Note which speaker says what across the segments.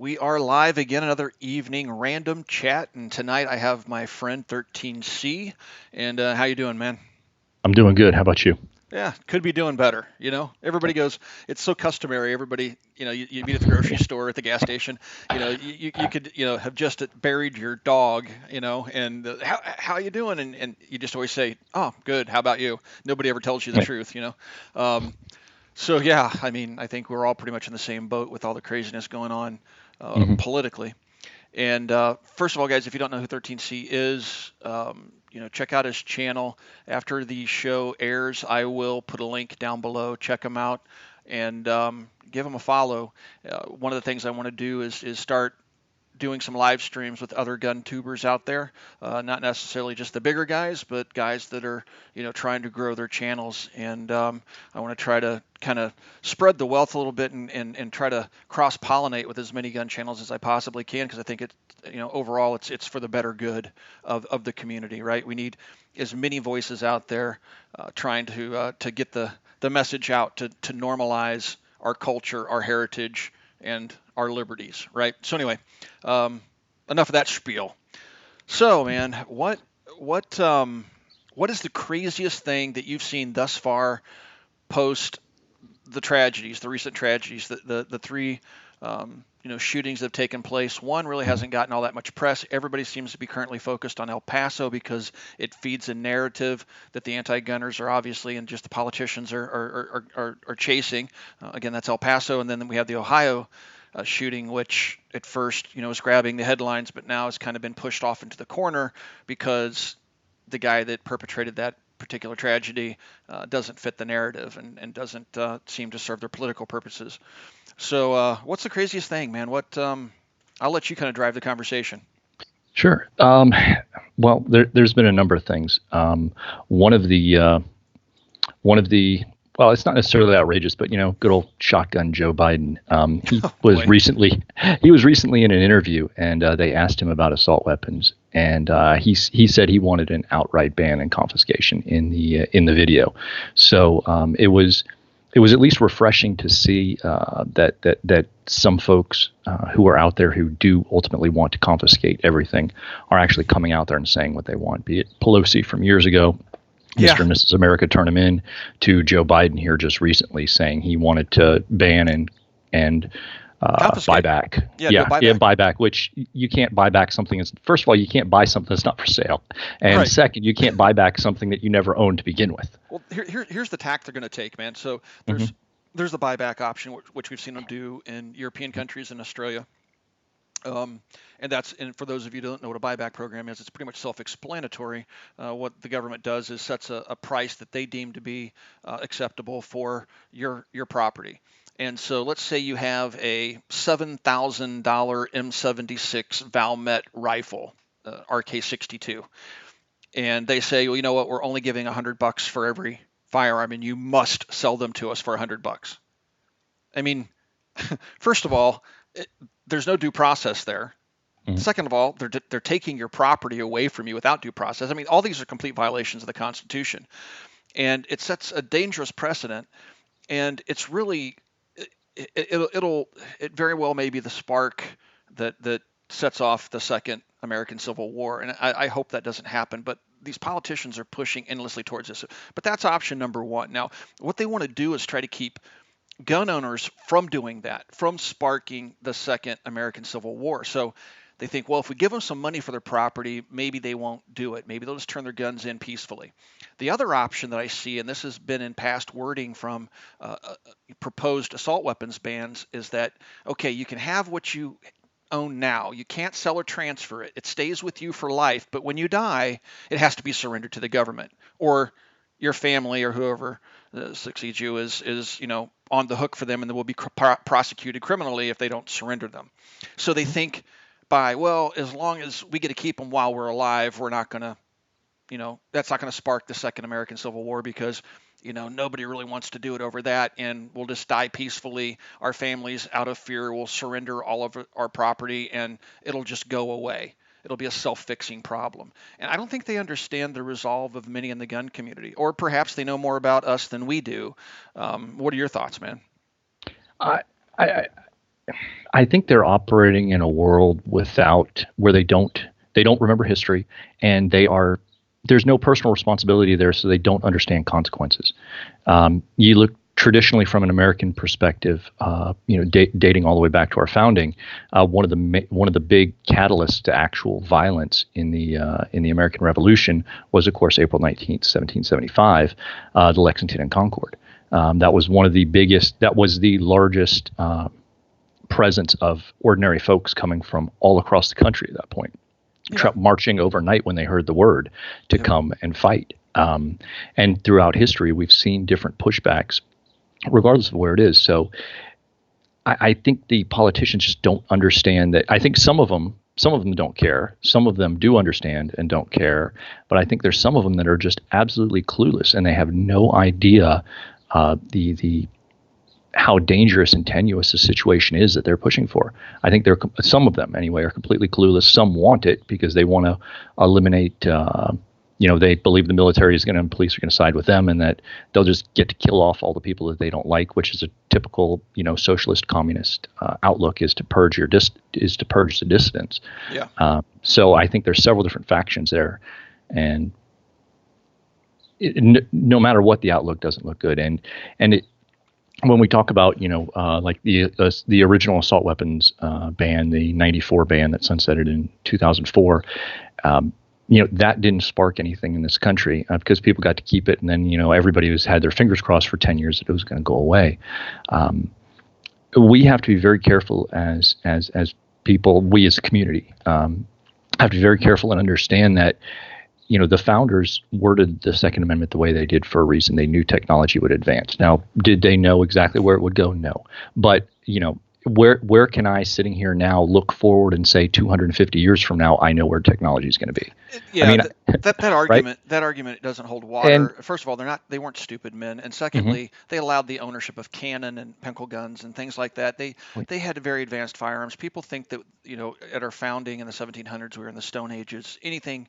Speaker 1: We are live again, another evening random chat, and tonight I have my friend 13C. And how you doing, man?
Speaker 2: I'm doing good. How about you?
Speaker 1: Yeah, could be doing better. Everybody goes. It's so customary. Everybody, you meet at the grocery store, at the gas station. You could, have just buried your dog. And how you doing? And you just always say, oh, good. How about you? Nobody ever tells you the
Speaker 2: Right.
Speaker 1: truth. Um, so yeah, I mean, I think we're all pretty much in the same boat with all the craziness going on
Speaker 2: hmm
Speaker 1: politically. And first of all, guys, if you don't know who 13C is, check out his channel. After the show airs, I will put a link down below. Check him out and give him a follow. One of the things I want to do is start doing some live streams with other gun tubers out there, not necessarily just the bigger guys, but guys that are trying to grow their channels. And I want to try to kind of spread the wealth a little bit and try to cross pollinate with as many gun channels as I possibly can, because I think overall it's for the better good of the community, right? We need as many voices out there trying to get the message out to normalize our culture, our heritage, and our liberties, right? So anyway, um, enough of that spiel. So, man, what what is the craziest thing that you've seen thus far post the tragedies, the recent tragedies, the three shootings that have taken place? One really
Speaker 2: hmm
Speaker 1: hasn't gotten all that much press. Everybody seems to be currently focused on El Paso because it feeds a narrative that the anti-gunners are obviously and just the politicians are chasing. Again, that's El Paso, and then we have the Ohio shooting, which at first was grabbing the headlines, but now has kind of been pushed off into the corner because the guy that perpetrated that particular tragedy doesn't fit the narrative and doesn't seem to serve their political purposes. So, what's the craziest thing, man? I'll let you kind of drive the conversation.
Speaker 2: Sure. Well, there's been a number of things. One of the one of the well, it's not necessarily outrageous, but good old shotgun Joe Biden. He
Speaker 1: Oh
Speaker 2: was
Speaker 1: boy.
Speaker 2: recently he was recently in an interview, and they asked him about assault weapons, and he said he wanted an outright ban and confiscation in the video. So it was at least refreshing to see that some folks who are out there who do ultimately want to confiscate everything are actually coming out there and saying what they want. Be it Pelosi from years ago,
Speaker 1: Yeah.
Speaker 2: Mr. and Mrs. America turn him in, to Joe Biden here just recently saying he wanted to ban and buy
Speaker 1: Confiscate.
Speaker 2: back.
Speaker 1: Yeah, do a
Speaker 2: Yeah,
Speaker 1: buyback.
Speaker 2: buy back. Which you can't buy back something. First of all, you can't buy something that's not for sale, and
Speaker 1: Right.
Speaker 2: second, you can't buy back something that you never owned to begin with.
Speaker 1: Well, here's the tack they're going to take, man. So
Speaker 2: hmm
Speaker 1: there's the buyback option, which we've seen them do in European countries and Australia. Um, and for those of you who don't know what a buyback program is, it's pretty much self-explanatory. What the government does is sets a price that they deem to be acceptable for your property. And so let's say you have a $7,000 M76 Valmet rifle, RK62, and they say, well, you know what, we're only giving $100 for every firearm, and you must sell them to us for $100. I mean, first of all, it, there's no due process there.
Speaker 2: hmm
Speaker 1: Second of all, they're taking your property away from you without due process. I mean, all these are complete violations of the Constitution, and it sets a dangerous precedent. And it's really it very well may be the spark that sets off the second American Civil War. And I hope that doesn't happen, but these politicians are pushing endlessly towards this. But that's option number one. Now, what they want to do is try to keep gun owners from doing that, from sparking the second American Civil War. So they think, well, if we give them some money for their property, maybe they won't do it. Maybe they'll just turn their guns in peacefully. The other option that I see, and this has been in past wording from proposed assault weapons bans, is that, okay, you can have what you own now. You can't sell or transfer it. It stays with you for life, but when you die, it has to be surrendered to the government or your family or whoever succeeds you is on the hook for them, and they will be prosecuted criminally if they don't surrender them. So they think by, well, as long as we get to keep them while we're alive, we're not going to, that's not going to spark the second American Civil War because nobody really wants to do it over that, and we'll just die peacefully. Our families, out of fear, will surrender all of our property, and it'll just go away. It'll be a self-fixing problem. And I don't think they understand the resolve of many in the gun community, or perhaps they know more about us than we do. What are your thoughts, man?
Speaker 2: I, I I think they're operating in a world without where they don't remember history, and there's no personal responsibility there, so they don't understand consequences. You look traditionally from an American perspective, dating all the way back to our founding. One of the big catalysts to actual violence in the American Revolution was, of course, April 19th, 1775, the Lexington and Concord. That was one of the biggest. That was the largest presence of ordinary folks coming from all across the country at that point,
Speaker 1: Yeah.
Speaker 2: marching overnight when they heard the word to
Speaker 1: Yep.
Speaker 2: come and fight. And throughout history, we've seen different pushbacks, regardless of where it is. So I think the politicians just don't understand that. I think some of them don't care. Some of them do understand and don't care. But I think there's some of them that are just absolutely clueless, and they have no idea the how dangerous and tenuous the situation is that they're pushing for. I think some of them anyway are completely clueless. Some want it because they want to eliminate. They believe the military is going to and police are going to side with them, and that they'll just get to kill off all the people that they don't like, which is a typical socialist communist outlook, is to purge the dissidents.
Speaker 1: Yeah.
Speaker 2: So I think there's several different factions there, and no matter what, the outlook doesn't look good. And when we talk about, like the original assault weapons ban, the '94 ban that sunsetted in 2004, that didn't spark anything in this country because people got to keep it, and then everybody was had their fingers crossed for 10 years that it was going to go away. We have to be very careful as people, we as a community, have to be very careful and understand that the founders worded the Second Amendment the way they did for a reason. They knew technology would advance. Now, did they know exactly where it would go? No. But, where can I, sitting here now, look forward and say 250 years from now, I know where technology is going to be?
Speaker 1: Yeah,
Speaker 2: I mean,
Speaker 1: that argument that argument doesn't hold water.
Speaker 2: And
Speaker 1: First of all, they weren't stupid men, and
Speaker 2: mhm,
Speaker 1: secondly, they allowed the ownership of cannon and pencil guns and things like that. They had very advanced firearms. People think that at our founding in the 1700s we were in the Stone Ages. Anything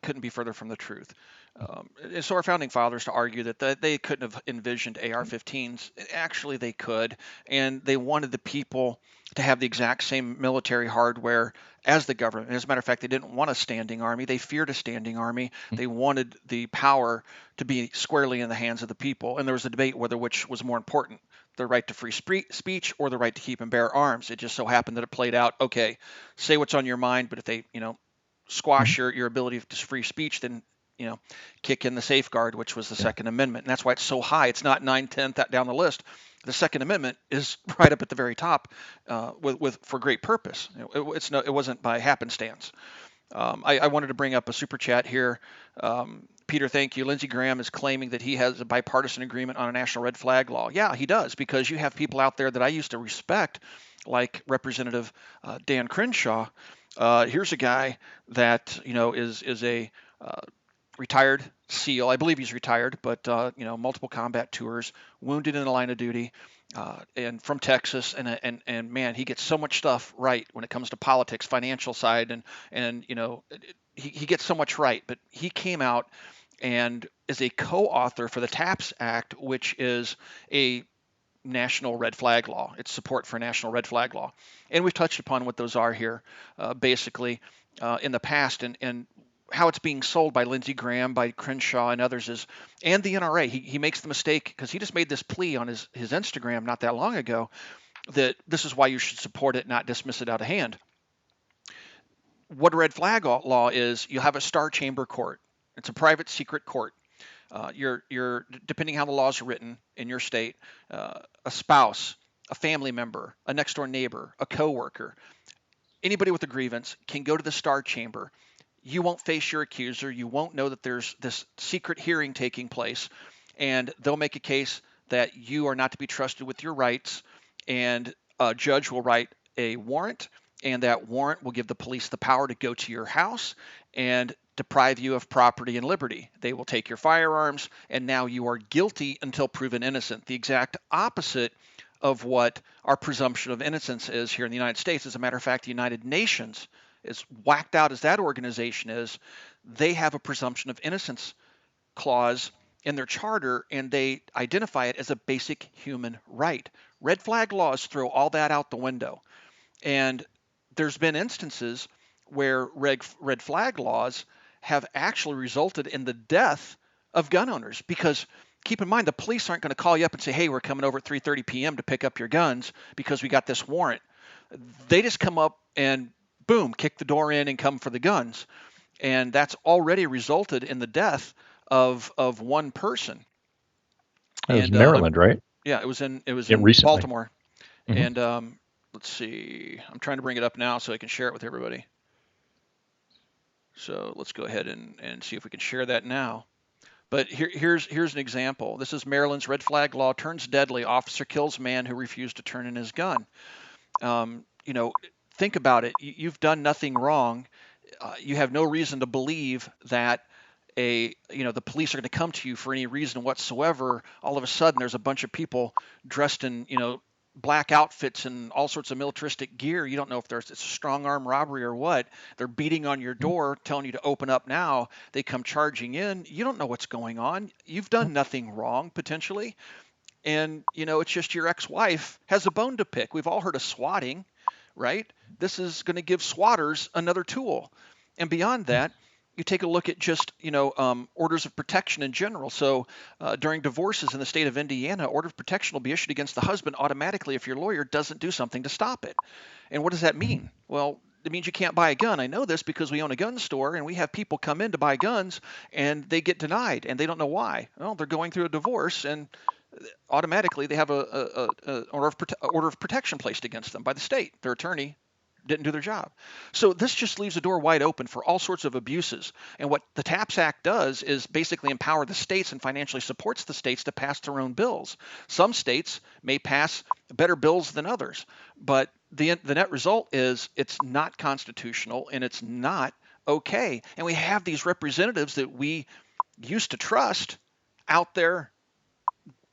Speaker 1: couldn't be further from the truth. And so our founding fathers to argue that they couldn't have envisioned AR-15s. Actually, they could, and they wanted the people to have the exact same military hardware as the government. As a matter of fact, they didn't want a standing army. They feared a standing army. They wanted the power to be squarely in the hands of the people. And there was a debate whether which was more important, the right to free speech or the right to keep and bear arms. It just so happened that it played out, okay, say what's on your mind, but if they,
Speaker 2: mhm,
Speaker 1: squash your ability to free speech, then kick in the safeguard, which was the
Speaker 2: yeah,
Speaker 1: Second Amendment. And that's why it's so high. It's not 9, 10 down the list. The Second Amendment is right up at the very top, with for great purpose. It wasn't by happenstance. I wanted to bring up a super chat here. Peter, thank you. Lindsey Graham is claiming that he has a bipartisan agreement on a national red flag law. Yeah, he does, because you have people out there that I used to respect, like Representative Dan Crenshaw. Here's a guy that is a retired SEAL. I believe he's retired, but multiple combat tours, wounded in the line of duty, and from Texas. And man, he gets so much stuff right when it comes to politics, financial side, and he gets so much right. But he came out and is a co-author for the TAPS Act, which is a national red flag law. It's support for national red flag law, and we've touched upon what those are here, basically, in the past, and how it's being sold by Lindsey Graham, by Crenshaw, and others and the NRA. He makes the mistake because he just made this plea on his Instagram not that long ago that this is why you should support it, not dismiss it out of hand. What a red flag law is, you have a star chamber court. It's a private secret court. You're depending how the laws are written in your state, a spouse, a family member, a next door neighbor, a coworker, anybody with a grievance can go to the star chamber. You won't face your accuser. You won't know that there's this secret hearing taking place, and they'll make a case that you are not to be trusted with your rights, and a judge will write a warrant, and that warrant will give the police the power to go to your house and deprive you of property and liberty. They will take your firearms, and now you are guilty until proven innocent. The exact opposite of what our presumption of innocence is here in the United States. As a matter of fact, the United Nations, as whacked out as that organization is, they have a presumption of innocence clause in their charter, and they identify it as a basic human right. Red flag laws throw all that out the window. And there's been instances where red flag laws have actually resulted in the death of gun owners, because keep in mind, the police aren't going to call you up and say, hey, we're coming over at 3:30 p.m. to pick up your guns because we got this warrant. They just come up and boom, kick the door in and come for the guns. And that's already resulted in the death of one person.
Speaker 2: It was
Speaker 1: And
Speaker 2: Maryland, right?
Speaker 1: yeah, it was in
Speaker 2: Recently.
Speaker 1: Baltimore. And let's see, I'm trying to bring it up now so I can share it with everybody. So let's go ahead and see if we can share that now. But here's an example. This is Maryland's red flag law turns deadly. Officer kills man who refused to turn in his gun. Think about it. You've done nothing wrong. You have no reason to believe that the police are going to come to you for any reason whatsoever. All of a sudden, there's a bunch of people dressed in, black outfits and all sorts of militaristic gear. You don't know if it's a strong arm robbery or what. They're beating on your door, telling you to open up now. They come charging in. You don't know what's going on. You've done nothing wrong, potentially. And, it's just your ex-wife has a bone to pick. We've all heard of swatting, right? This is going to give swatters another tool. And beyond that, you take a look at just, orders of protection in general. So during divorces in the state of Indiana, order of protection will be issued against the husband automatically if your lawyer doesn't do something to stop it. And what does that mean? Well, it means you can't buy a gun. I know this because we own a gun store and we have people come in to buy guns and they get denied and they don't know why. Well, they're going through a divorce and automatically they have a order of protection placed against them by the state. Their attorney didn't do their job. So this just leaves the door wide open for all sorts of abuses. And what the TAPS Act does is basically empower the states and financially supports the states to pass their own bills. Some states may pass better bills than others, but the net result is it's not constitutional and it's not okay. And we have these representatives that we used to trust out there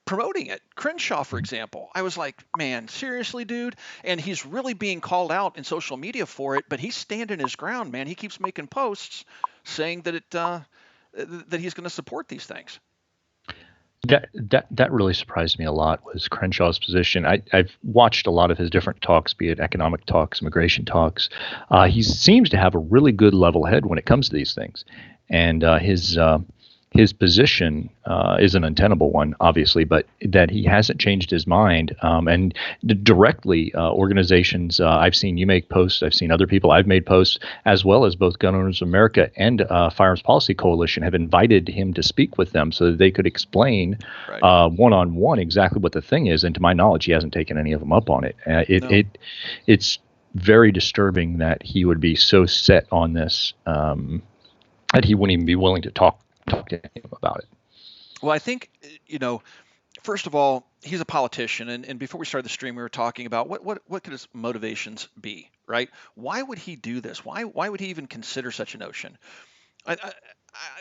Speaker 1: promoting it. Crenshaw, for example, I was like, man, seriously, dude? And he's really being called out in social media for it, but he's standing his ground, man. He keeps making posts saying that that he's going to support these things.
Speaker 2: That really surprised me a lot, was Crenshaw's position. I've watched a lot of his different talks, be it economic talks, immigration talks. He seems to have a really good level head when it comes to these things. And his position is an untenable one, obviously, but that he hasn't changed his mind. And directly, organizations, I've seen you make posts, I've seen other people, I've made posts, as well as both Gun Owners of America and Firearms Policy Coalition have invited him to speak with them so that they could explain one-on-one exactly what the thing is. And to my knowledge, he hasn't taken any of them up on it. It's very disturbing that he would be so set on this that he wouldn't even be willing to talk to him about it.
Speaker 1: Well, I think, first of all, he's a politician. And before we started the stream, we were talking about what could his motivations be, right? Why would he do this? Why would he even consider such a notion?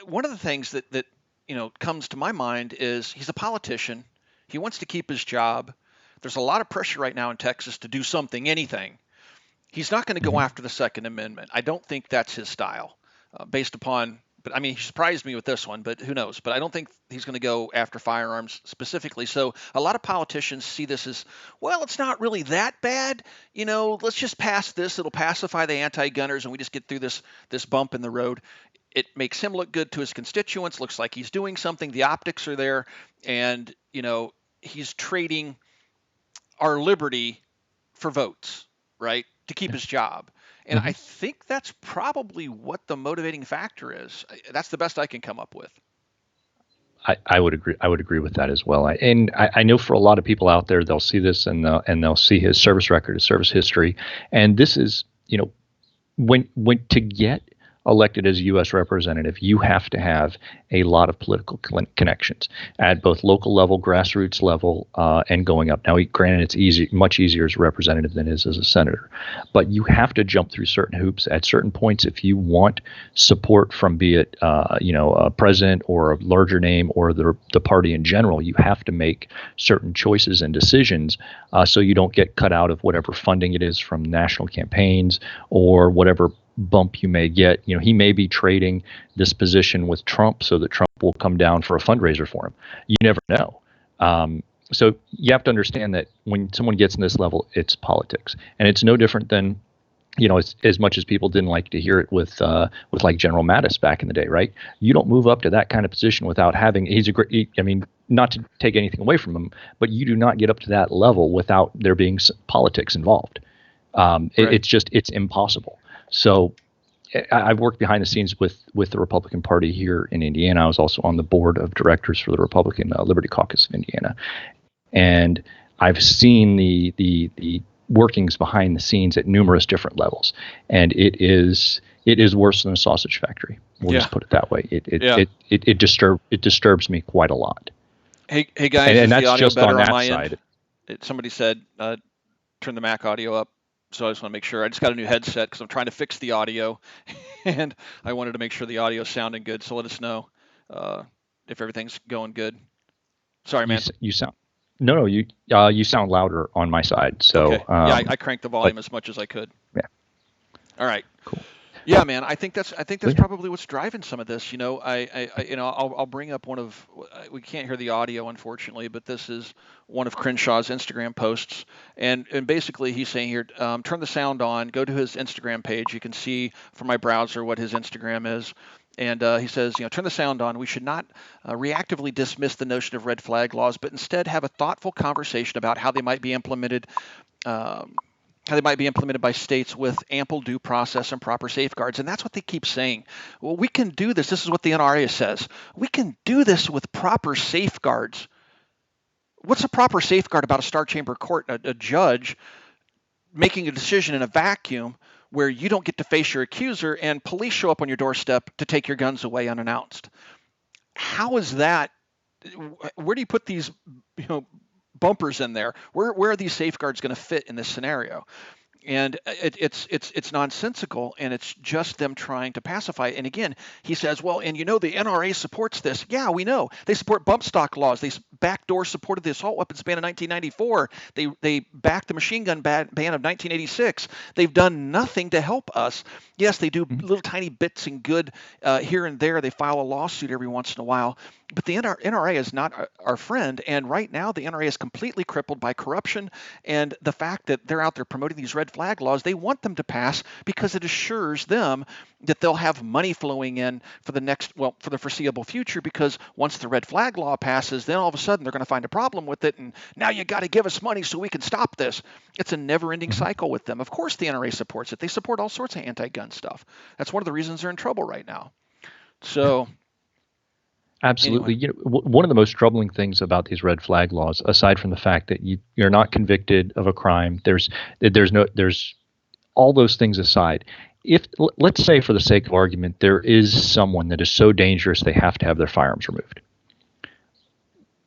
Speaker 1: One of the things that comes to my mind is he's a politician. He wants to keep his job. There's a lot of pressure right now in Texas to do something, anything. He's not going to go after the Second Amendment. I don't think that's his style, based upon. But I mean, he surprised me with this one, but who knows? But I don't think he's going to go after firearms specifically. So a lot of politicians see this as, well, it's not really that bad. Let's just pass this. It'll pacify the anti-gunners and we just get through this bump in the road. It makes him look good to his constituents. Looks like he's doing something. The optics are there. And, he's trading our liberty for votes, right, to keep his job. And I think that's probably what the motivating factor is. That's the best I can come up with.
Speaker 2: I would agree. I would agree with that as well. I know for a lot of people out there, they'll see this and they'll see his service record, his service history, and this is, when to get elected as a U.S. representative, you have to have a lot of political connections at both local level, grassroots level, and going up. Now, granted, it's much easier as a representative than it is as a senator, but you have to jump through certain hoops at certain points if you want support from, be it a president or a larger name or the party in general. You have to make certain choices and decisions so you don't get cut out of whatever funding it is from national campaigns or whatever bump you may get. He may be trading this position with Trump so that Trump will come down for a fundraiser for him. You never know. So you have to understand that when someone gets in this level, it's politics, and it's no different than, as much as people didn't like to hear it with like General Mattis back in the day, right? You don't move up to that kind of position without having. He's a great. I mean, not to take anything away from him, but you do not get up to that level without there being politics involved. Right. It's impossible. So I've worked behind the scenes with the Republican Party here in Indiana. I was also on the board of directors for the Republican Liberty Caucus of Indiana, and I've seen the workings behind the scenes at numerous different levels, and it is worse than a sausage factory. We'll just put it that way. It disturbs me quite a lot.
Speaker 1: Hey guys,
Speaker 2: and
Speaker 1: is
Speaker 2: that's
Speaker 1: the audio
Speaker 2: just
Speaker 1: better
Speaker 2: on that
Speaker 1: my
Speaker 2: side.
Speaker 1: end? Somebody said turn the Mac audio up, so I just want to make sure. I just got a new headset because I'm trying to fix the audio, and I wanted to make sure the audio sounded good. So let us know if everything's going good. Sorry, man.
Speaker 2: You sound you sound louder on my side. So
Speaker 1: okay. I cranked the volume as much as I could.
Speaker 2: Yeah.
Speaker 1: All right.
Speaker 2: Cool.
Speaker 1: Yeah, man. I think that's probably what's driving some of this. I'll bring up one of. We can't hear the audio, unfortunately, but this is one of Crenshaw's Instagram posts, and basically he's saying here, turn the sound on, go to his Instagram page. You can see from my browser what his Instagram is. And he says, turn the sound on. We should not reactively dismiss the notion of red flag laws, but instead have a thoughtful conversation about how they might be implemented. How they might be implemented by states with ample due process and proper safeguards. And that's what they keep saying. Well, we can do this. This is what the NRA says. We can do this with proper safeguards. What's a proper safeguard about a Star Chamber court, a judge making a decision in a vacuum where you don't get to face your accuser and police show up on your doorstep to take your guns away unannounced? How is that? Where do you put these, bumpers in there? Where are these safeguards going to fit in this scenario? And it's nonsensical, and it's just them trying to pacify. And again, he says, well, and the NRA supports this. Yeah, we know. They support bump stock laws. They backdoor supported the assault weapons ban in 1994. They backed the machine gun ban of 1986. They've done nothing to help us. Yes, they do little tiny bits and good here and there. They file a lawsuit every once in a while. But the NRA is not our friend, and right now the NRA is completely crippled by corruption and the fact that they're out there promoting these red flag laws. They want them to pass because it assures them that they'll have money flowing in for the foreseeable future, because once the red flag law passes, then all of a sudden they're going to find a problem with it, and now you got to give us money so we can stop this. It's a never-ending cycle with them. Of course the NRA supports it. They support all sorts of anti-gun stuff. That's one of the reasons they're in trouble right now. So...
Speaker 2: Absolutely.
Speaker 1: Anyway.
Speaker 2: One of the most troubling things about these red flag laws, aside from the fact that you're not convicted of a crime, there's all those things aside. If, let's say for the sake of argument, there is someone that is so dangerous they have to have their firearms removed.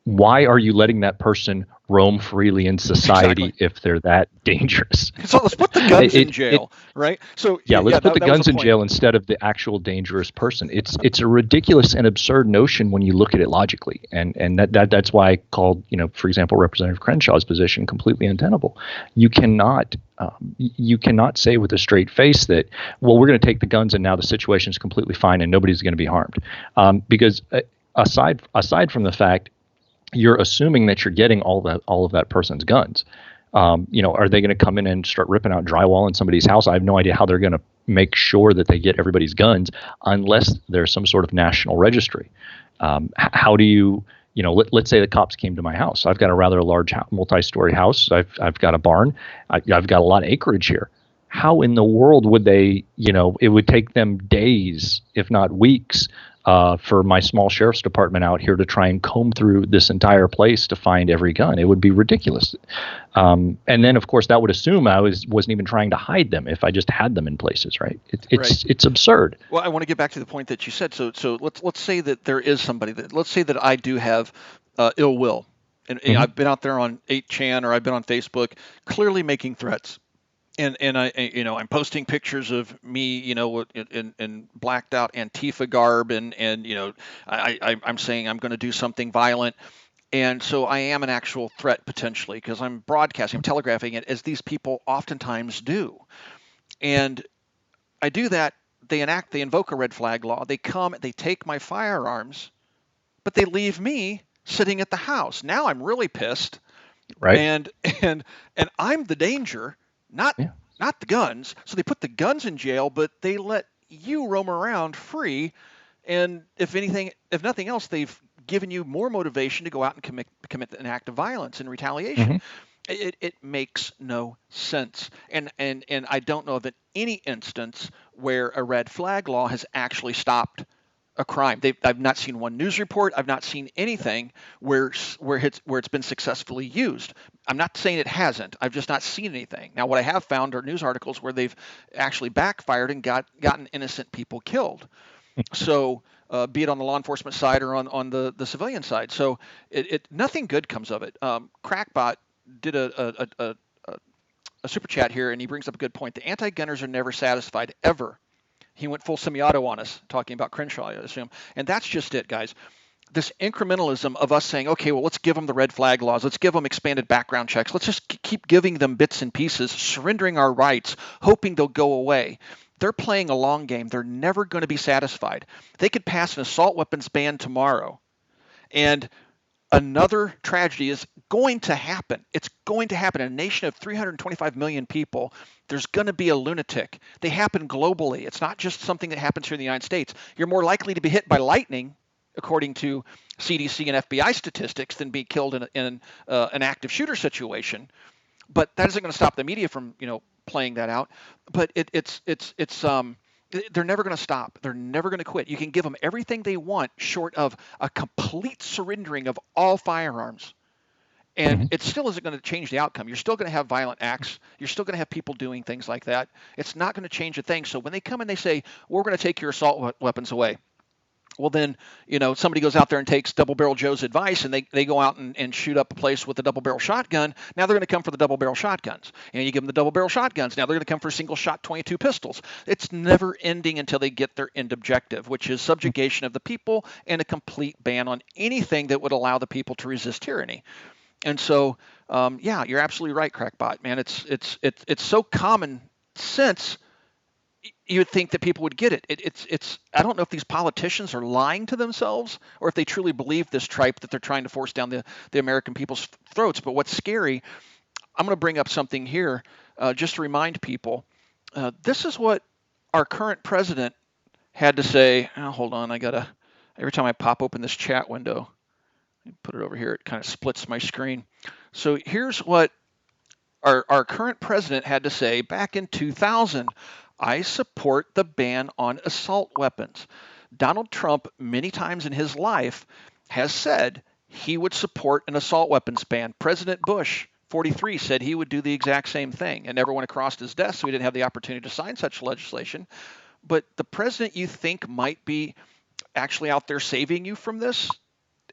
Speaker 2: Why are you letting that person roam freely in society if they're that dangerous?
Speaker 1: So let's put the guns in jail, right? So
Speaker 2: let's put the guns in jail instead of the actual dangerous person. It's a ridiculous and absurd notion when you look at it logically, and that's why I called, for example, Representative Crenshaw's position completely untenable. You cannot say with a straight face that, well, we're going to take the guns and now the situation is completely fine and nobody's going to be harmed, because aside from the fact, you're assuming that you're getting all of that person's guns. Are they going to come in and start ripping out drywall in somebody's house? I have no idea how they're going to make sure that they get everybody's guns unless there's some sort of national registry. How do you, let's say the cops came to my house. I've got a rather large multi-story house. I've got a barn. I've got a lot of acreage here. How in the world would they, it would take them days, if not weeks, for my small sheriff's department out here to try and comb through this entire place to find every gun. It would be ridiculous. And then, of course, that would assume I wasn't even trying to hide them if I just had them in places, right? It's absurd.
Speaker 1: Well, I want to get back to the point that you said. So let's say that there is somebody let's say that I do have ill will, and I've been out there on 8chan or I've been on Facebook clearly making threats. And I'm posting pictures of me, in blacked out Antifa garb, and I'm saying I'm going to do something violent, and so I am an actual threat potentially because I'm broadcasting, I'm telegraphing it, as these people oftentimes do, and I do that. They invoke a red flag law. They come, they take my firearms, but they leave me sitting at the house. Now I'm really pissed,
Speaker 2: Right.
Speaker 1: and and and I'm the danger, not
Speaker 2: Yeah.
Speaker 1: not the guns. So they put the guns in jail, but they let you roam around free. And if nothing else, they've given you more motivation to go out and commit an act of violence in retaliation.
Speaker 2: Hmm.
Speaker 1: It makes no sense. And I don't know of any instance where a red flag law has actually stopped a crime. I've not seen one news report. I've not seen anything where it's been successfully used. I'm not saying it hasn't. I've just not seen anything. Now, what I have found are news articles where they've actually backfired and gotten innocent people killed. So, be it on the law enforcement side or on the civilian side. So, nothing good comes of it. Crackbot did a super chat here, and he brings up a good point. The anti-gunners are never satisfied ever. He went full semi-auto on us, talking about Crenshaw, I assume. And that's just it, guys. This incrementalism of us saying, okay, well, let's give them the red flag laws. Let's give them expanded background checks. Let's just keep giving them bits and pieces, surrendering our rights, hoping they'll go away. They're playing a long game. They're never going to be satisfied. They could pass an assault weapons ban tomorrow, and another tragedy is going to happen. It's going to happen. In a nation of 325 million people, there's going to be a lunatic. They happen globally. It's not just something that happens here in the United States. You're more likely to be hit by lightning, according to CDC and FBI statistics, than be killed in an active shooter situation. But that isn't going to stop the media from playing that out. But they're never going to stop. They're never going to quit. You can give them everything they want short of a complete surrendering of all firearms. And
Speaker 2: Hmm.
Speaker 1: it still isn't going to change the outcome. You're still going to have violent acts. You're still going to have people doing things like that. It's not going to change a thing. So when they come and they say, we're going to take your assault weapons away, well, then, somebody goes out there and takes Double Barrel Joe's advice, and they go out and shoot up a place with a double barrel shotgun. Now they're going to come for the double barrel shotguns. And you give them the double barrel shotguns. Now they're going to come for single shot 22 pistols. It's never ending until they get their end objective, which is subjugation of the people and a complete ban on anything that would allow the people to resist tyranny. And so, yeah, you're absolutely right, Crackbot, man. It's so common sense. You would think that people would get it. It's I don't know if these politicians are lying to themselves or if they truly believe this tripe that they're trying to force down the American people's throats. But what's scary, I'm going to bring up something here just to remind people. This is what our current president had to say. Oh, hold on, every time I pop open this chat window, put it over here, it kind of splits my screen. So here's what our current president had to say back in 2000. I support the ban on assault weapons. Donald Trump, many times in his life, has said he would support an assault weapons ban. President Bush, 43, said he would do the exact same thing. It never went across his desk, so he didn't have the opportunity to sign such legislation. But the president you think might be actually out there saving you from this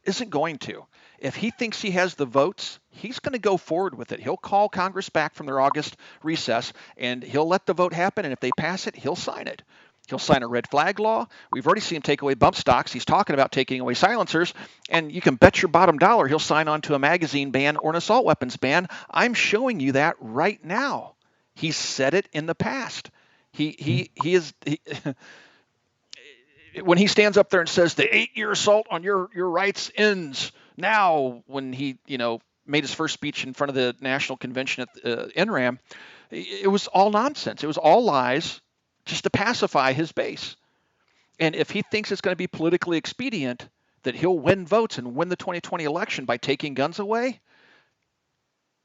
Speaker 1: isn't going to. If he thinks he has the votes, he's going to go forward with it. He'll call Congress back from their August recess, and he'll let the vote happen. And if they pass it, he'll sign it. He'll sign a red flag law. We've already seen him take away bump stocks. He's talking about taking away silencers. And you can bet your bottom dollar he'll sign on to a magazine ban or an assault weapons ban. I'm showing you that right now. He's said it in the past. He is. When he stands up there and says the 8-year assault on your rights ends now, when he made his first speech in front of the national convention at NRAM, it was all nonsense. It was all lies, just to pacify his base. And if he thinks it's going to be politically expedient that he'll win votes and win the 2020 election by taking guns away,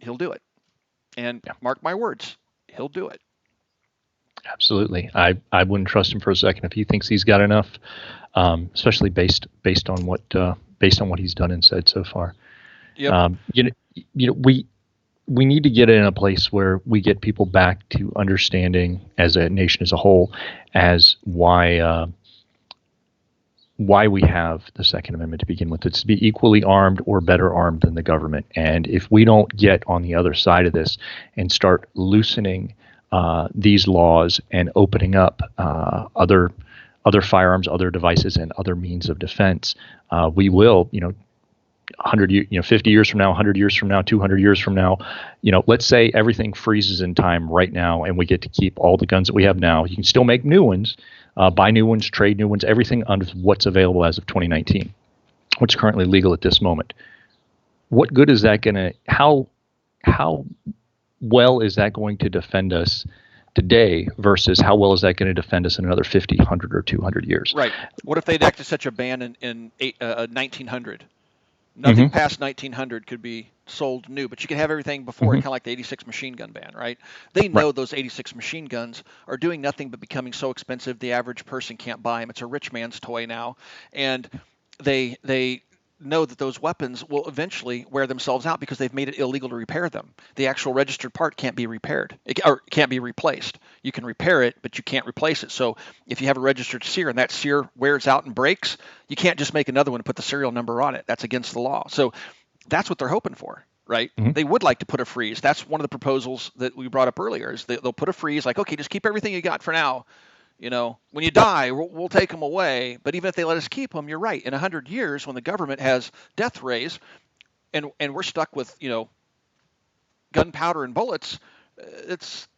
Speaker 1: he'll do it. And
Speaker 2: Yeah.
Speaker 1: mark my words, he'll do it.
Speaker 2: Absolutely. I wouldn't trust him for a second if he thinks he's got enough, especially based on what he's done and said so far.
Speaker 1: Yep.
Speaker 2: We need to get in a place where we get people back to understanding as a nation as a whole as why we have the Second Amendment to begin with. It's to be equally armed or better armed than the government. And if we don't get on the other side of this and start loosening these laws and opening up other firearms, other devices, and other means of defense, we will, 100, 50 years from now, 100 years from now, 200 years from now, let's say everything freezes in time right now and we get to keep all the guns that we have now. You can still make new ones, buy new ones, trade new ones, everything under what's available as of 2019, what's currently legal at this moment. What good is that going to, how well is that going to defend us today versus how well is that going to defend us in another 50, 100, or 200 years?
Speaker 1: Right. What if they'd enacted such a ban in 1900? Nothing
Speaker 2: Mm-hmm.
Speaker 1: past 1900 could be sold new, but you can have everything before it,
Speaker 2: Mm-hmm.
Speaker 1: kind of like the 86 machine gun ban, right? They
Speaker 2: Right.
Speaker 1: know those 86 machine guns are doing nothing but becoming so expensive the average person can't buy them. It's a rich man's toy now, and they know that those weapons will eventually wear themselves out because they've made it illegal to repair them. The actual registered part can't be repaired, or can't be replaced. You can repair it, but you can't replace it. So if you have a registered sear and that sear wears out and breaks, you can't just make another one and put the serial number on it. That's against the law. So that's what they're hoping for, right?
Speaker 2: Mm-hmm.
Speaker 1: They would like to put a freeze. That's one of the proposals that we brought up earlier. Is they'll put a freeze, like, okay, just keep everything you got for now. When you die, we'll take them away. But even if they let us keep them, you're right. In 100 years, when the government has death rays, and we're stuck with gunpowder and bullets, it's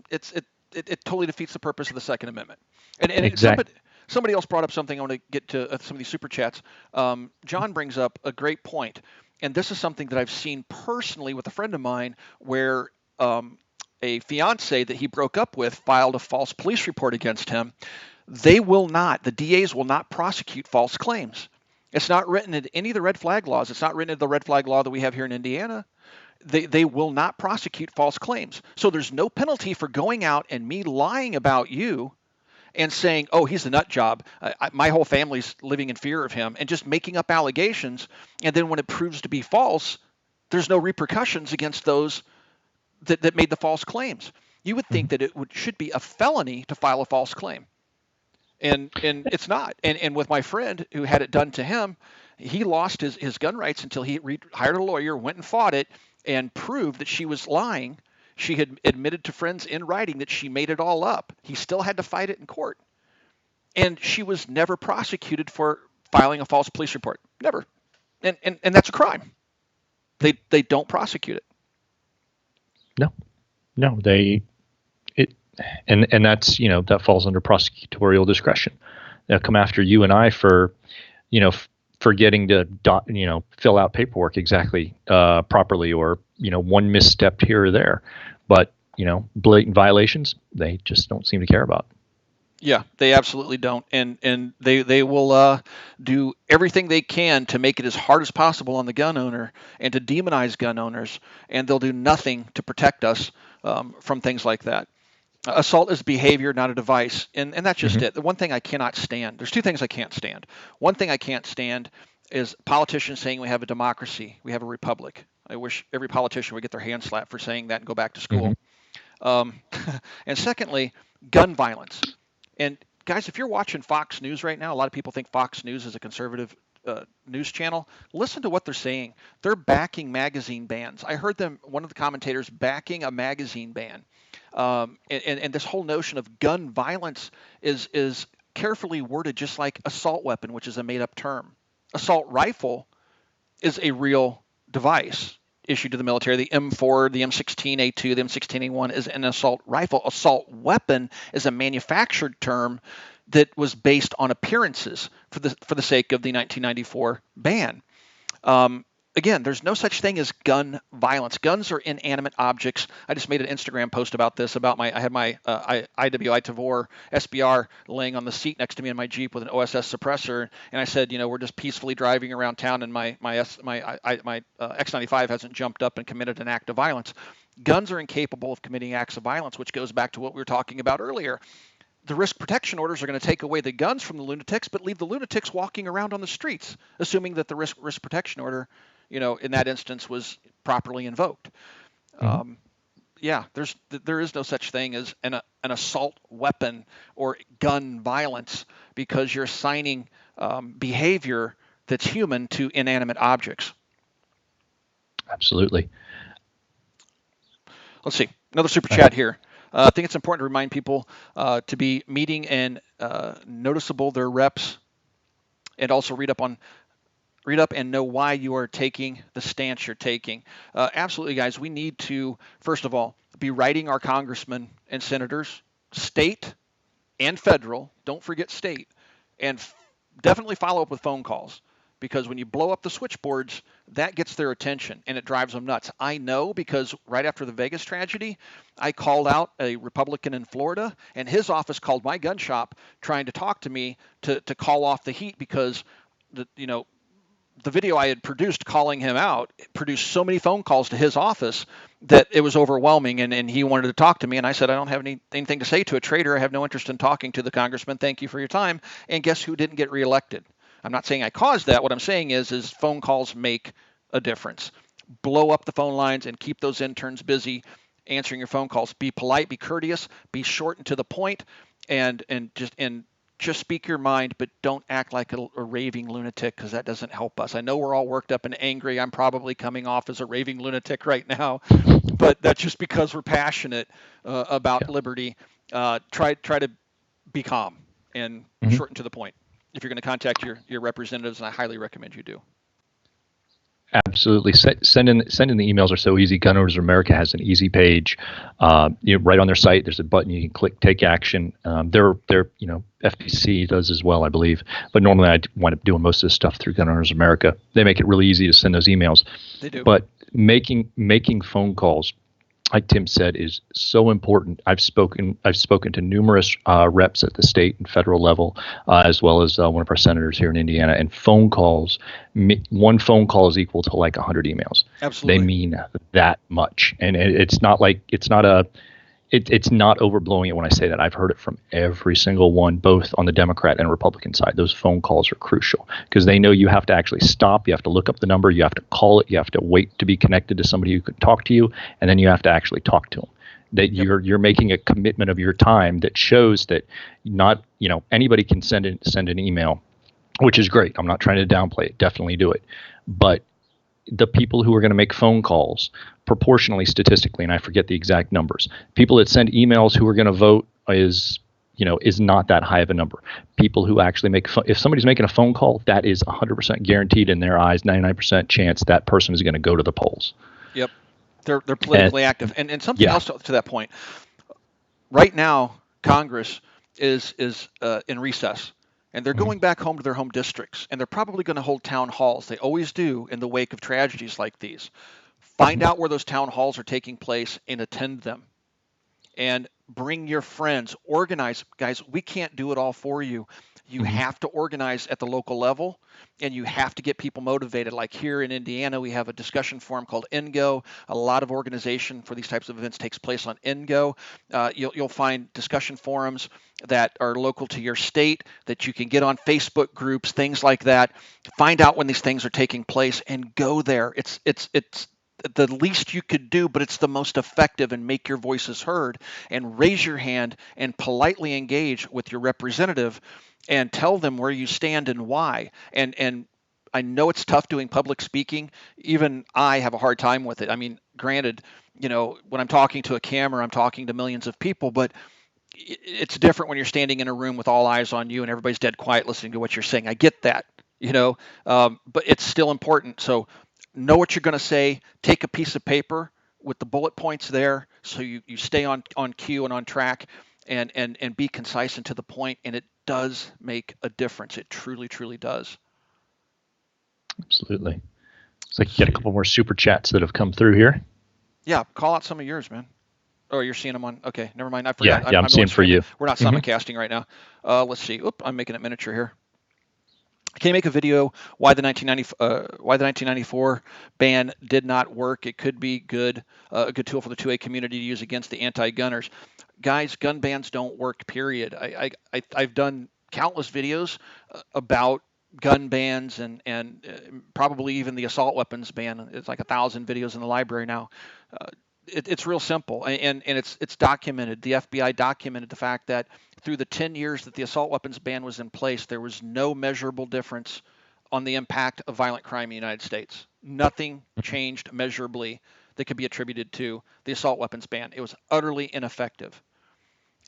Speaker 1: it totally defeats the purpose of the Second Amendment. And
Speaker 2: Exactly.
Speaker 1: somebody else brought up something. I want to get to some of these super chats. John brings up a great point, and this is something that I've seen personally with a friend of mine, where a fiance that he broke up with filed a false police report against him. The DAs will not prosecute false claims. It's not written in any of the red flag laws. It's not written in the red flag law that we have here in Indiana. They will not prosecute false claims. So there's no penalty for going out and me lying about you and saying, oh, he's a nut job. My whole family's living in fear of him, and just making up allegations. And then when it proves to be false, there's no repercussions against those that made the false claims. You would think that should be a felony to file a false claim. And it's not. And with my friend who had it done to him, he lost his gun rights until he hired a lawyer, went and fought it, and proved that she was lying. She had admitted to friends in writing that she made it all up. He still had to fight it in court. And she was never prosecuted for filing a false police report. Never. And that's a crime. They don't prosecute it.
Speaker 2: No, and that's, that falls under prosecutorial discretion. They'll come after you and I for, forgetting to fill out paperwork exactly properly, or one misstep here or there. But blatant violations, they just don't seem to care about.
Speaker 1: Yeah, they absolutely don't, and they will do everything they can to make it as hard as possible on the gun owner and to demonize gun owners, and they'll do nothing to protect us from things like that. Assault is behavior, not a device, and that's just it. The one thing I cannot stand, there's two things I can't stand. One thing I can't stand is politicians saying we have a democracy, we have a republic. I wish every politician would get their hand slapped for saying that and go back to school. And secondly, gun violence. And guys, if you're watching Fox News right now, a lot of people think Fox News is a conservative news channel. Listen to what they're saying. They're backing magazine bans. I heard one of the commentators backing a magazine ban. And this whole notion of gun violence is carefully worded, just like assault weapon, which is a made-up term. Assault rifle is a real device issued to the military. The M4, the M16A2, the M16A1 is an assault rifle. Assault weapon is a manufactured term that was based on appearances for the sake of the 1994 ban. Again, there's no such thing as gun violence. Guns are inanimate objects. I just made an Instagram post about this. I had my IWI Tavor SBR laying on the seat next to me in my Jeep with an OSS suppressor, and I said, we're just peacefully driving around town, and my X95 hasn't jumped up and committed an act of violence. Guns are incapable of committing acts of violence, which goes back to what we were talking about earlier. The risk protection orders are going to take away the guns from the lunatics, but leave the lunatics walking around on the streets, assuming that the risk protection order, in that instance, was properly invoked. Yeah, there is no such thing as an assault weapon or gun violence, because you're assigning behavior that's human to inanimate objects.
Speaker 2: Absolutely.
Speaker 1: Let's see. Another super chat here. I think it's important to remind people to be meeting and noticeable their reps, and also read up on Read up and know why you are taking the stance you're taking. Absolutely, guys. We need to, first of all, be writing our congressmen and senators, state and federal. Don't forget state, and definitely follow up with phone calls, because when you blow up the switchboards, that gets their attention and it drives them nuts. I know, because right after the Vegas tragedy, I called out a Republican in Florida, and his office called my gun shop trying to talk to me to call off the heat, because the video I had produced calling him out produced so many phone calls to his office that it was overwhelming, and he wanted to talk to me. And I said, I don't have anything to say to a traitor. I have no interest in talking to the congressman. Thank you for your time. And guess who didn't get reelected? I'm not saying I caused that. What I'm saying is phone calls make a difference. Blow up the phone lines and keep those interns busy answering your phone calls. Be polite, be courteous, be short and to the point, and just speak your mind, but don't act like a raving lunatic, because that doesn't help us. I know we're all worked up and angry. I'm probably coming off as a raving lunatic right now, but that's just because we're passionate about
Speaker 2: Yeah.
Speaker 1: liberty. Try to be calm and
Speaker 2: Mhm.
Speaker 1: short and to the point if you're going to contact your representatives, and I highly recommend you do.
Speaker 2: Absolutely. Sending the emails are so easy. Gun Owners of America has an easy page. Right on their site, there's a button you can click, take action. They're FPC does as well, I believe. But normally I wind up doing most of this stuff through Gun Owners of America. They make it really easy to send those emails.
Speaker 1: They do.
Speaker 2: But making phone calls, like Tim said, is so important. I've spoken to numerous reps at the state and federal level, as well as one of our senators here in Indiana. And phone calls, one phone call is equal to like 100 emails. They
Speaker 1: Absolutely.
Speaker 2: mean that much, and it's not like it's not overblowing it when I say that. I've heard it from every single one, both on the Democrat and Republican side. Those phone calls are crucial because they know you have to actually stop. You have to look up the number. You have to call it. You have to wait to be connected to somebody who could talk to you, and then you have to actually talk to them. That
Speaker 1: Yep.
Speaker 2: you're making a commitment of your time that shows that not anybody can send an email, which is great. I'm not trying to downplay it. Definitely do it, but the people who are going to make phone calls proportionally, statistically, and I forget the exact numbers, people that send emails who are going to vote is not that high of a number. People who actually if somebody's making a phone call, that is 100% guaranteed in their eyes, 99% chance that person is going to go to the polls.
Speaker 1: Yep. They're
Speaker 2: And
Speaker 1: politically active. And something
Speaker 2: yeah.
Speaker 1: else to that point. Right now, Congress is in recess, and they're
Speaker 2: Mhm.
Speaker 1: going back home to their home districts, and they're probably going to hold town halls. They always do in the wake of tragedies like these. Find
Speaker 2: Mhm.
Speaker 1: out where those town halls are taking place and attend them, and bring your friends. Organize, guys. We can't do it all for you. You
Speaker 2: Mhm.
Speaker 1: have to organize at the local level, and you have to get people motivated. Like here in Indiana, we have a discussion forum called NGO. A lot of organization for these types of events takes place on NGO. You'll find discussion forums that are local to your state that you can get on Facebook groups, things like that. Find out when these things are taking place and go there. It's the least you could do, but it's the most effective, and make your voices heard, and raise your hand and politely engage with your representative and tell them where you stand and why. And I know it's tough doing public speaking. Even I have a hard time with it. I mean, granted, when I'm talking to a camera, I'm talking to millions of people, but it's different when you're standing in a room with all eyes on you and everybody's dead quiet listening to what you're saying. I get that, but it's still important. So know what you're going to say. Take a piece of paper with the bullet points there, so you stay on cue and on track, and be concise and to the point. And it does make a difference. It truly, truly does.
Speaker 2: Absolutely. It's like
Speaker 1: Let's
Speaker 2: get a
Speaker 1: see.
Speaker 2: couple more super chats that have come through here.
Speaker 1: Yeah, call out some of yours, man. Oh, you're seeing them on. Okay, never mind. I
Speaker 2: Yeah,
Speaker 1: forgot.
Speaker 2: yeah, I'm
Speaker 1: I'm the one
Speaker 2: seeing for
Speaker 1: streaming.
Speaker 2: you.
Speaker 1: We're not
Speaker 2: Hmm.
Speaker 1: simulcasting right now. Let's see. Oop, I'm making it miniature here. Can you make a video why the 1994 ban did not work? It could be good, a good tool for the 2A community to use against the anti-gunners. Guys, gun bans don't work. Period. I've done countless videos about gun bans, and probably even the assault weapons ban. It's like 1,000 videos in the library now. Uh, it's real simple, and it's documented. The FBI documented the fact that through the 10 years that the assault weapons ban was in place, there was no measurable difference on the impact of violent crime in the United States. Nothing changed measurably that could be attributed to the assault weapons ban. It was utterly ineffective.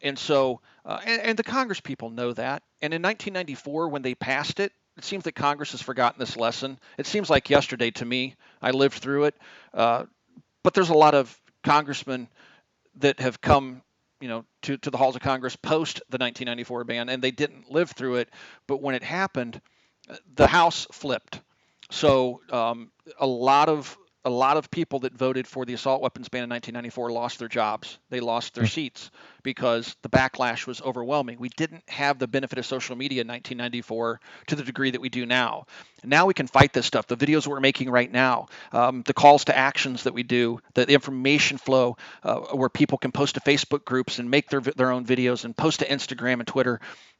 Speaker 1: And so, and the Congress people know that. And in 1994, when they passed it, it seems that Congress has forgotten this lesson. It seems like yesterday to me. I lived through it, but there's a lot of congressmen that have come, to the halls of Congress post the 1994 ban, and they didn't live through it. But when it happened, the House flipped. So a lot of people that voted for the assault weapons ban in 1994 lost their jobs. They lost their seats because the backlash was overwhelming. We didn't have the benefit of social media in 1994 to the degree that we do now. Now we can fight this stuff. The videos we're making right now, the calls to actions that we do, the information flow where people can post to Facebook groups and make their own videos and post to Instagram and Twitter.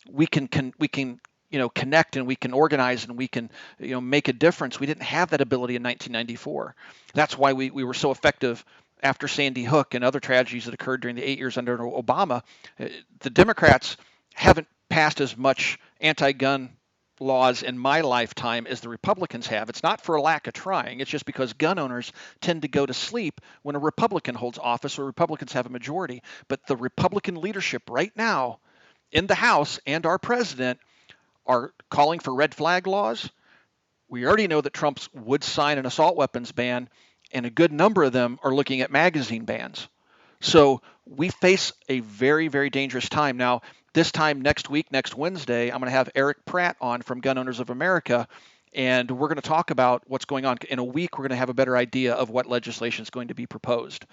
Speaker 1: We can connect, and we can organize, and we can make a difference. We didn't have that ability in 1994. That's why we were so effective after Sandy Hook and other tragedies that occurred during the 8 years under Obama. The Democrats haven't passed as much anti-gun laws in my lifetime as the Republicans have. It's not for a lack of trying. It's just because gun owners tend to go to sleep when a Republican holds office or Republicans have a majority. But the Republican leadership right now in the House and our president are calling for red flag laws. We already know that Trump would sign an assault weapons ban, and a good number of them are looking at magazine bans. So we face a very, very dangerous time. Now, this time next week, next Wednesday, I'm going to have Eric Pratt on from Gun Owners of America, and we're going to talk about what's going on. In a week, we're going to have a better idea of what legislation is going to be proposed.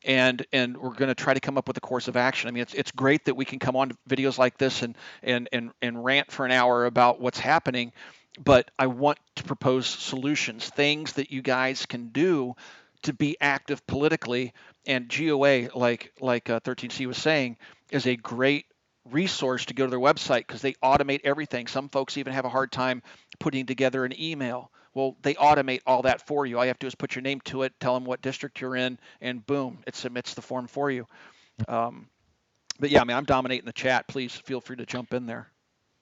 Speaker 1: And we're going to try to come up with a course of action. I mean, it's great that we can come on to videos like this and rant for an hour about what's happening, but I want to propose solutions, things that you guys can do to be active politically. And GOA, like 13C was saying, is a great resource to go to their website because they automate everything. Some folks even have a hard time putting together an email. Well, they automate all that for you. All you have to do is put your name to it, tell them what district you're in, and boom, it submits the form for you. But yeah, I mean, I'm dominating the chat. Please feel free to jump in there.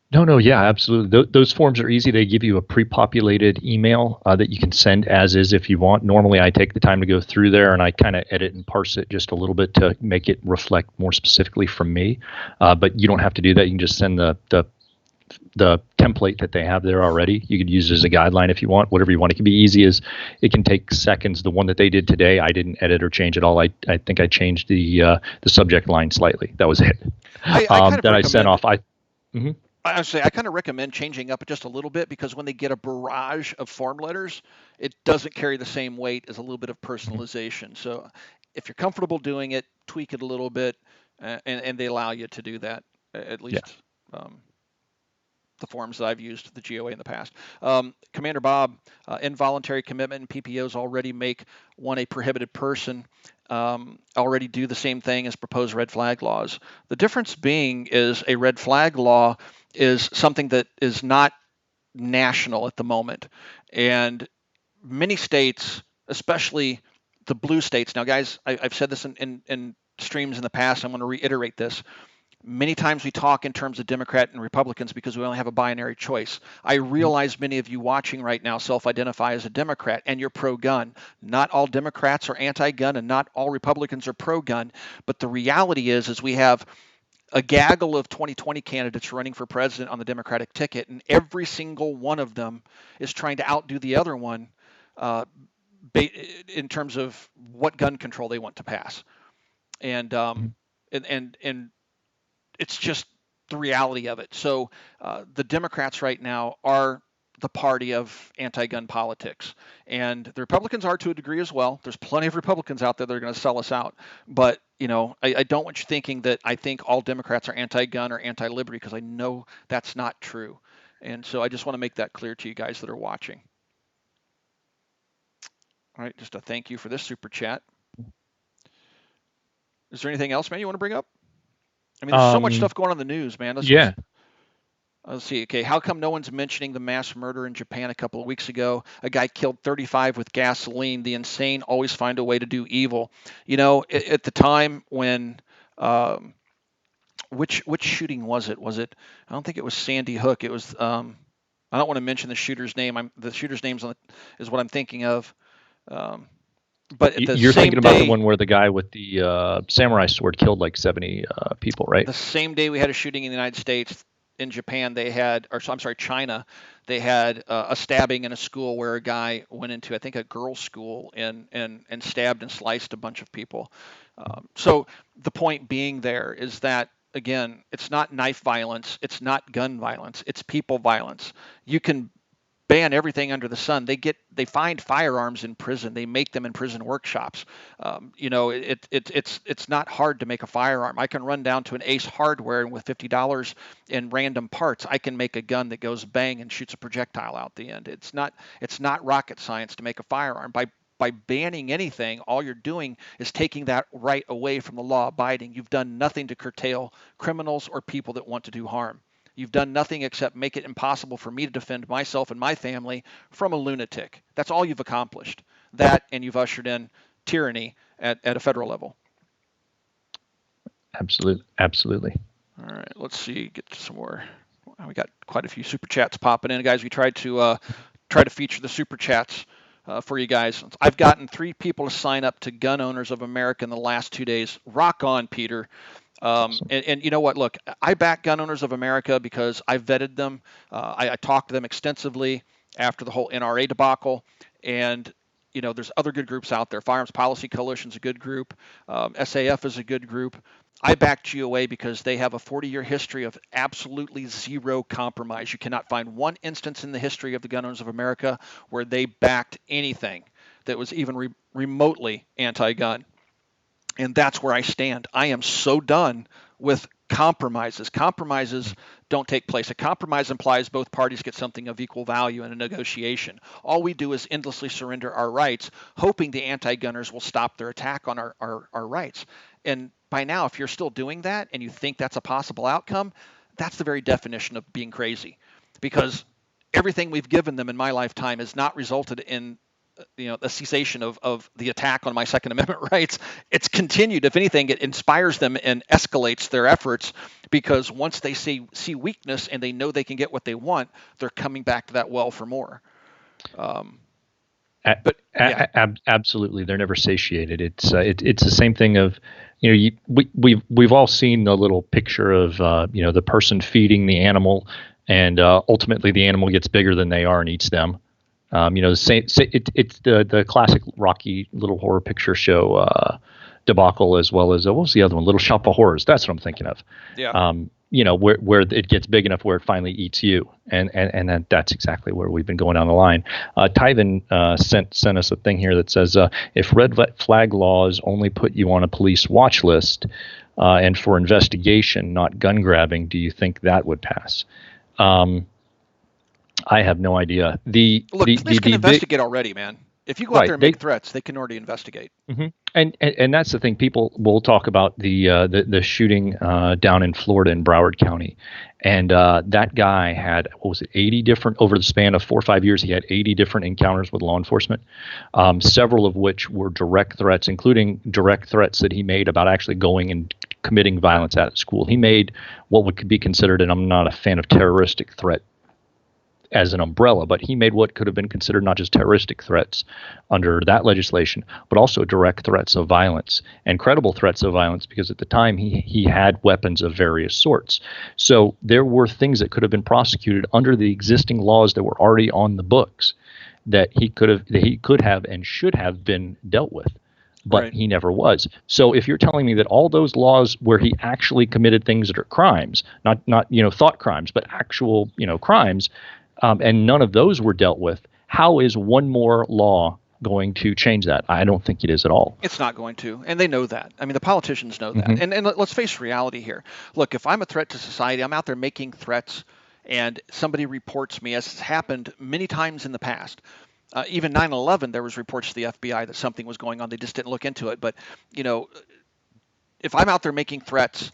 Speaker 2: No, yeah, absolutely. Those forms are easy. They give you a pre-populated email that you can send as is if you want. Normally, I take the time to go through there and I kind of edit and parse it just a little bit to make it reflect more specifically from me. But you don't have to do that. You can just send the template that they have there already. You could use it as a guideline if you want, whatever you want. It can be easy as it can take seconds. The one that they did today, I didn't edit or change at all. I think I changed the subject line slightly. That was it.
Speaker 1: I kind of
Speaker 2: that I sent off.
Speaker 1: I say I kind of recommend changing up just a little bit because when they get a barrage of form letters, it doesn't carry the same weight as a little bit of personalization. So if you're comfortable doing it, tweak it a little bit, and they allow you to do that, at least the forms that I've used, the GOA in the past. Commander Bob, involuntary commitment and PPOs already make one a prohibited person, already do the same thing as proposed red flag laws. The difference being is a red flag law is something that is not national at the moment. And many states, especially the blue states, now guys, I've said this in streams in the past, I'm going to reiterate this. Many times we talk in terms of Democrat and Republicans because we only have a binary choice. I realize many of you watching right now self-identify as a Democrat and you're pro-gun. Not all Democrats are anti-gun and not all Republicans are pro-gun. But the reality is we have a gaggle of 2020 candidates running for president on the Democratic ticket, and every single one of them is trying to outdo the other one in terms of what gun control they want to pass. And it's just the reality of it. So the Democrats right now are the party of anti-gun politics, and the Republicans are to a degree as well. There's plenty of Republicans out there that are going to sell us out, but I don't want you thinking that I think all Democrats are anti-gun or anti-liberty, because I know that's not true. And so I just want to make that clear to you guys that are watching. All right, just a thank you for this super chat. Is there anything else, man, you want to bring up? I mean, there's so much stuff going on in the news, man. Let's see. Okay, how come no one's mentioning the mass murder in Japan a couple of weeks ago? A guy killed 35 with gasoline. The insane always find a way to do evil. At the time when, which shooting was it? Was it? I don't think it was Sandy Hook. It was. I don't want to mention the shooter's name. The shooter's name is what I'm thinking of. But
Speaker 2: you're thinking about the one where the guy with the samurai sword killed like 70 people, right?
Speaker 1: The same day we had a shooting in the United States, in Japan they had, or so I'm sorry, China, they had a stabbing in a school where a guy went into, I think, a girls' school and stabbed and sliced a bunch of people. So the point being there is that, again, it's not knife violence, it's not gun violence, it's people violence. You can ban everything under the sun. They find firearms in prison. They make them in prison workshops. It's not hard to make a firearm. I can run down to an Ace Hardware and with $50 in random parts, I can make a gun that goes bang and shoots a projectile out the end. It's not rocket science to make a firearm. By banning anything, all you're doing is taking that right away from the law abiding. You've done nothing to curtail criminals or people that want to do harm. You've done nothing except make it impossible for me to defend myself and my family from a lunatic. That's all you've accomplished. That, and you've ushered in tyranny at a federal level.
Speaker 2: Absolutely.
Speaker 1: All right, let's see. Get to some more. We got quite a few super chats popping in, guys. We tried to feature the super chats for you guys. I've gotten 3 people to sign up to Gun Owners of America in the last 2 days. Rock on, Peter. And you know what? Look, I back Gun Owners of America because I vetted them. I talked to them extensively after the whole NRA debacle. And, there's other good groups out there. Firearms Policy Coalition is a good group. SAF is a good group. I back GOA because they have a 40-year history of absolutely zero compromise. You cannot find one instance in the history of the Gun Owners of America where they backed anything that was even remotely anti-gun. And that's where I stand. I am so done with compromises. Compromises don't take place. A compromise implies both parties get something of equal value in a negotiation. All we do is endlessly surrender our rights, hoping the anti-gunners will stop their attack on our rights. And by now, if you're still doing that and you think that's a possible outcome, that's the very definition of being crazy. Because everything we've given them in my lifetime has not resulted in the cessation of the attack on my Second Amendment rights. It's continued. If anything, it inspires them and escalates their efforts, because once they see weakness and they know they can get what they want, they're coming back to that well for more.
Speaker 2: Absolutely, they're never satiated. It's the same thing of, we've all seen the little picture of the person feeding the animal, and ultimately the animal gets bigger than they are and eats them. It's the classic Rocky Little Horror Picture Show debacle, as well as what was the other one? Little Shop of Horrors. That's what I'm thinking of.
Speaker 1: Yeah.
Speaker 2: Where it gets big enough where it finally eats you, and that's exactly where we've been going down the line. Tyven sent us a thing here that says, if red flag laws only put you on a police watch list and for investigation, not gun grabbing, do you think that would pass? I have no idea.
Speaker 1: Police can investigate already, man. If you go out there and make threats, they can already investigate.
Speaker 2: Mm-hmm. And that's the thing. People will talk about the shooting down in Florida in Broward County, and that guy had, what was it, 80 different, over the span of 4 or 5 years, he had 80 different encounters with law enforcement, several of which were direct threats, including direct threats that he made about actually going and committing violence at school. He made what would be considered, and I'm not a fan of terroristic threat as an umbrella, but he made what could have been considered not just terroristic threats under that legislation, but also direct threats of violence and credible threats of violence, because at the time he had weapons of various sorts. So there were things that could have been prosecuted under the existing laws that were already on the books that he could have and should have been dealt with. But right. He never was. So if you're telling me that all those laws where he actually committed things that are crimes, not thought crimes, but actual crimes, and none of those were dealt with, how is one more law going to change that? I don't think it is at all.
Speaker 1: It's not going to, and they know that. I mean, the politicians know that. Mm-hmm. And let's face reality here. Look, if I'm a threat to society, I'm out there making threats, and somebody reports me, as has happened many times in the past. Even 9/11, there was reports to the FBI that something was going on. They just didn't look into it. But, if I'm out there making threats,